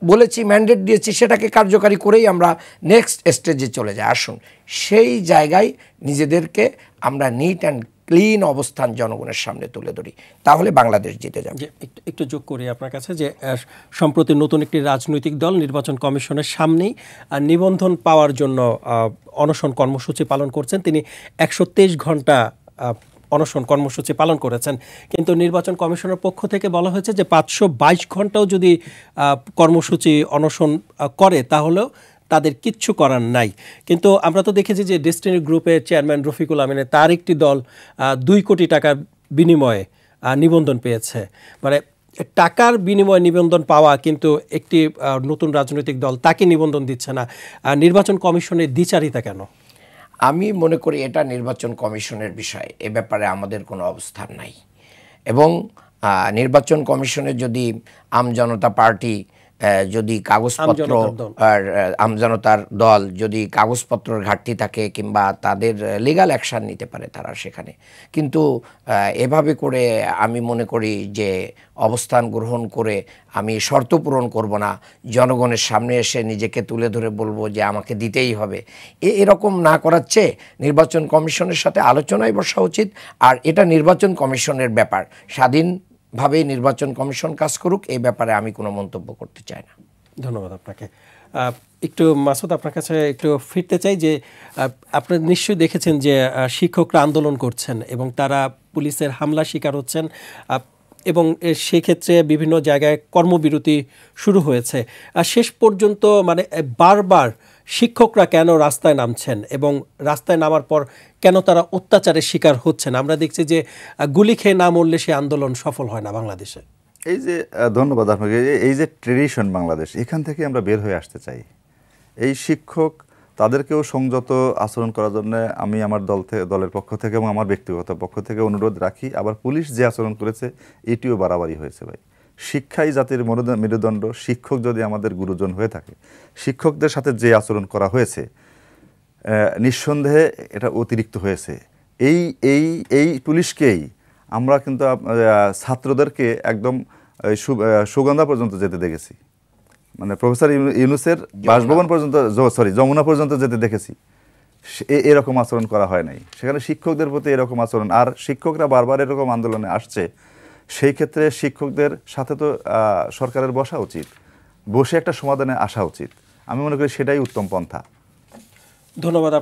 বলেছি, ম্যান্ডেট দিয়েছি, সেটাকে কার্যকারী করেই আমরা নেক্সট স্টেজে চলে যাই। আসুন সেই জায়গায় নিজেদেরকে আমরা নিট অ্যান্ড ক্লিন অবস্থান জনগণের সামনে তুলে ধরি, তাহলে বাংলাদেশ জিতে যাবে। একটু যোগ করি আপনার কাছে যে সম্প্রতি নতুন একটি রাজনৈতিক দল নির্বাচন কমিশনের সামনেই নিবন্ধন পাওয়ার জন্য অনশন কর্মসূচি পালন করছেন। তিনি 123 ঘন্টা অনশন কর্মসূচি পালন করেছেন, কিন্তু নির্বাচন কমিশনের পক্ষ থেকে বলা হয়েছে যে 522 ঘন্টাও যদি কর্মসূচি অনশন করে তাহলেও তাদের কিচ্ছু করার নাই। কিন্তু আমরা তো দেখেছি যে ডেস্টিনি গ্রুপের চেয়ারম্যান রফিকুল আমিনের তার একটি দল 2 কোটি টাকার বিনিময়ে নিবন্ধন পেয়েছে। মানে টাকার বিনিময়ে নিবন্ধন পাওয়া, কিন্তু একটি নতুন রাজনৈতিক দল তাকে নিবন্ধন দিচ্ছে না। নির্বাচন কমিশনের দ্বিচারিতা কেন? আমি মনে করি এটা নির্বাচন কমিশনের বিষয়, এ ব্যাপারে আমাদের কোনো অবস্থান নাই। এবং নির্বাচন কমিশনের যদি আমজনতা পার্টি যদি কাগজপত্র, আর আমজনতার দল যদি কাগজপত্রের ঘাটতি থাকে কিংবা তাদের লিগ্যাল অ্যাকশান নিতে পারে তারা সেখানে, কিন্তু এভাবে করে আমি মনে করি যে অবস্থান গ্রহণ করে আমি শর্ত পূরণ করব না, জনগণের সামনে এসে নিজেকে তুলে ধরে বলবো যে আমাকে দিতেই হবে, এরকম না করার চেয়ে নির্বাচন কমিশনের সাথে আলোচনায় বসা উচিত। আর এটা নির্বাচন কমিশনের ব্যাপার, স্বাধীনভাবে নির্বাচন কমিশন কাজ করুক, এই ব্যাপারে আমি কোনো মন্তব্য করতে চাই না। ধন্যবাদ আপনাকে। একটু মাসুদ আপনার কাছে একটু ফিরতে চাই যে আপনি নিশ্চয়ই দেখেছেন যে শিক্ষকরা আন্দোলন করছেন এবং তারা পুলিশের হামলা শিকার হচ্ছেন, এবং সেক্ষেত্রে বিভিন্ন জায়গায় কর্মবিরতি শুরু হয়েছে। শেষ পর্যন্ত মানে বারবার শিক্ষকরা কেন রাস্তায় নামছেন এবং রাস্তায় নামার পর কেন তারা অত্যাচারের শিকার হচ্ছেন? আমরা দেখছি যে গুলি খেয়ে না মরলে সে আন্দোলন সফল হয় না বাংলাদেশে। এই যে ধন্যবাদ আপনাকে। এই যে ট্রেডিশন বাংলাদেশ, এখান থেকে আমরা বের হয়ে আসতে চাই। এই শিক্ষক তাদেরকেও সংযত আচরণ করার জন্য আমি আমার দলের পক্ষ থেকে এবং আমার ব্যক্তিগত পক্ষ থেকে অনুরোধ রাখি। আবার পুলিশ যে আচরণ করেছে এটিও বাড়াবাড়ি হয়েছে ভাই। শিক্ষাই জাতির মেরুদণ্ড। শিক্ষক যদি আমাদের গুরুজন হয়ে থাকে, শিক্ষকদের সাথে যে আচরণ করা হয়েছে নিঃসন্দেহে এটা অতিরিক্ত হয়েছে। এই পুলিশকেই আমরা কিন্তু ছাত্রদেরকে একদম সুগন্ধা পর্যন্ত যেতে দেখেছি, মানে প্রফেসর ইউনূসের বাসভবন পর্যন্ত, যমুনা পর্যন্ত যেতে দেখেছি। এরকম আচরণ করা হয় নাই, সেখানে শিক্ষকদের প্রতি এরকম আচরণ। আর শিক্ষকরা বারবার এরকম আন্দোলনে আসছে, সেই ক্ষেত্রে শিক্ষকদের সাথে তো সরকারের বসা উচিত, বসে একটা সমাধানে আসা উচিত। আমি মনে করি সেটাই উত্তম পন্থা। ধন্যবাদ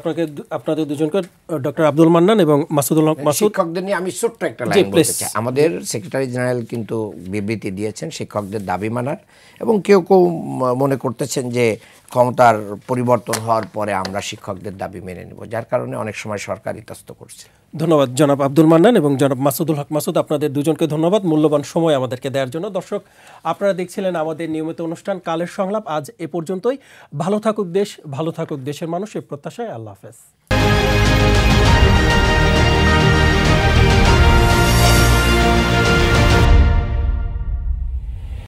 আপনাদের দুজনকে, ডক্টর আব্দুল মান্নান এবং মাসুদুল হক মাসুদ। শিক্ষকদের নিয়ে আমি ছোট্ট একটা লাইন বলতে চাই। আমাদের সেক্রেটারি জেনারেল কিন্তু বিবৃতি দিয়েছেন শিক্ষকদের দাবি মানার, এবং কেউ কেউ মনে করতেছেন যে ক্ষমতার পরিবর্তন হওয়ার পরে আমরা শিক্ষকদের দাবি মেনে নেব, যার কারণে অনেক সময় সরকার ইতস্ত করছে। ধন্যবাদ জনাব আব্দুল মান্নান এবং জনাব মাসুদুল হক মাসুদ, আপনাদের দুজনকে ধন্যবাদ মূল্যবান সময় আমাদেরকে দেওয়ার জন্য। দর্শক, আপনারা দেখছিলেন আমাদের নিয়মিত অনুষ্ঠান কালের সংলাপ। আজ এ পর্যন্তই। ভালো থাকুক দেশ, ভালো থাকুক দেশের মানুষ, এই প্রত্যাশায় আল্লাহ হাফেজ।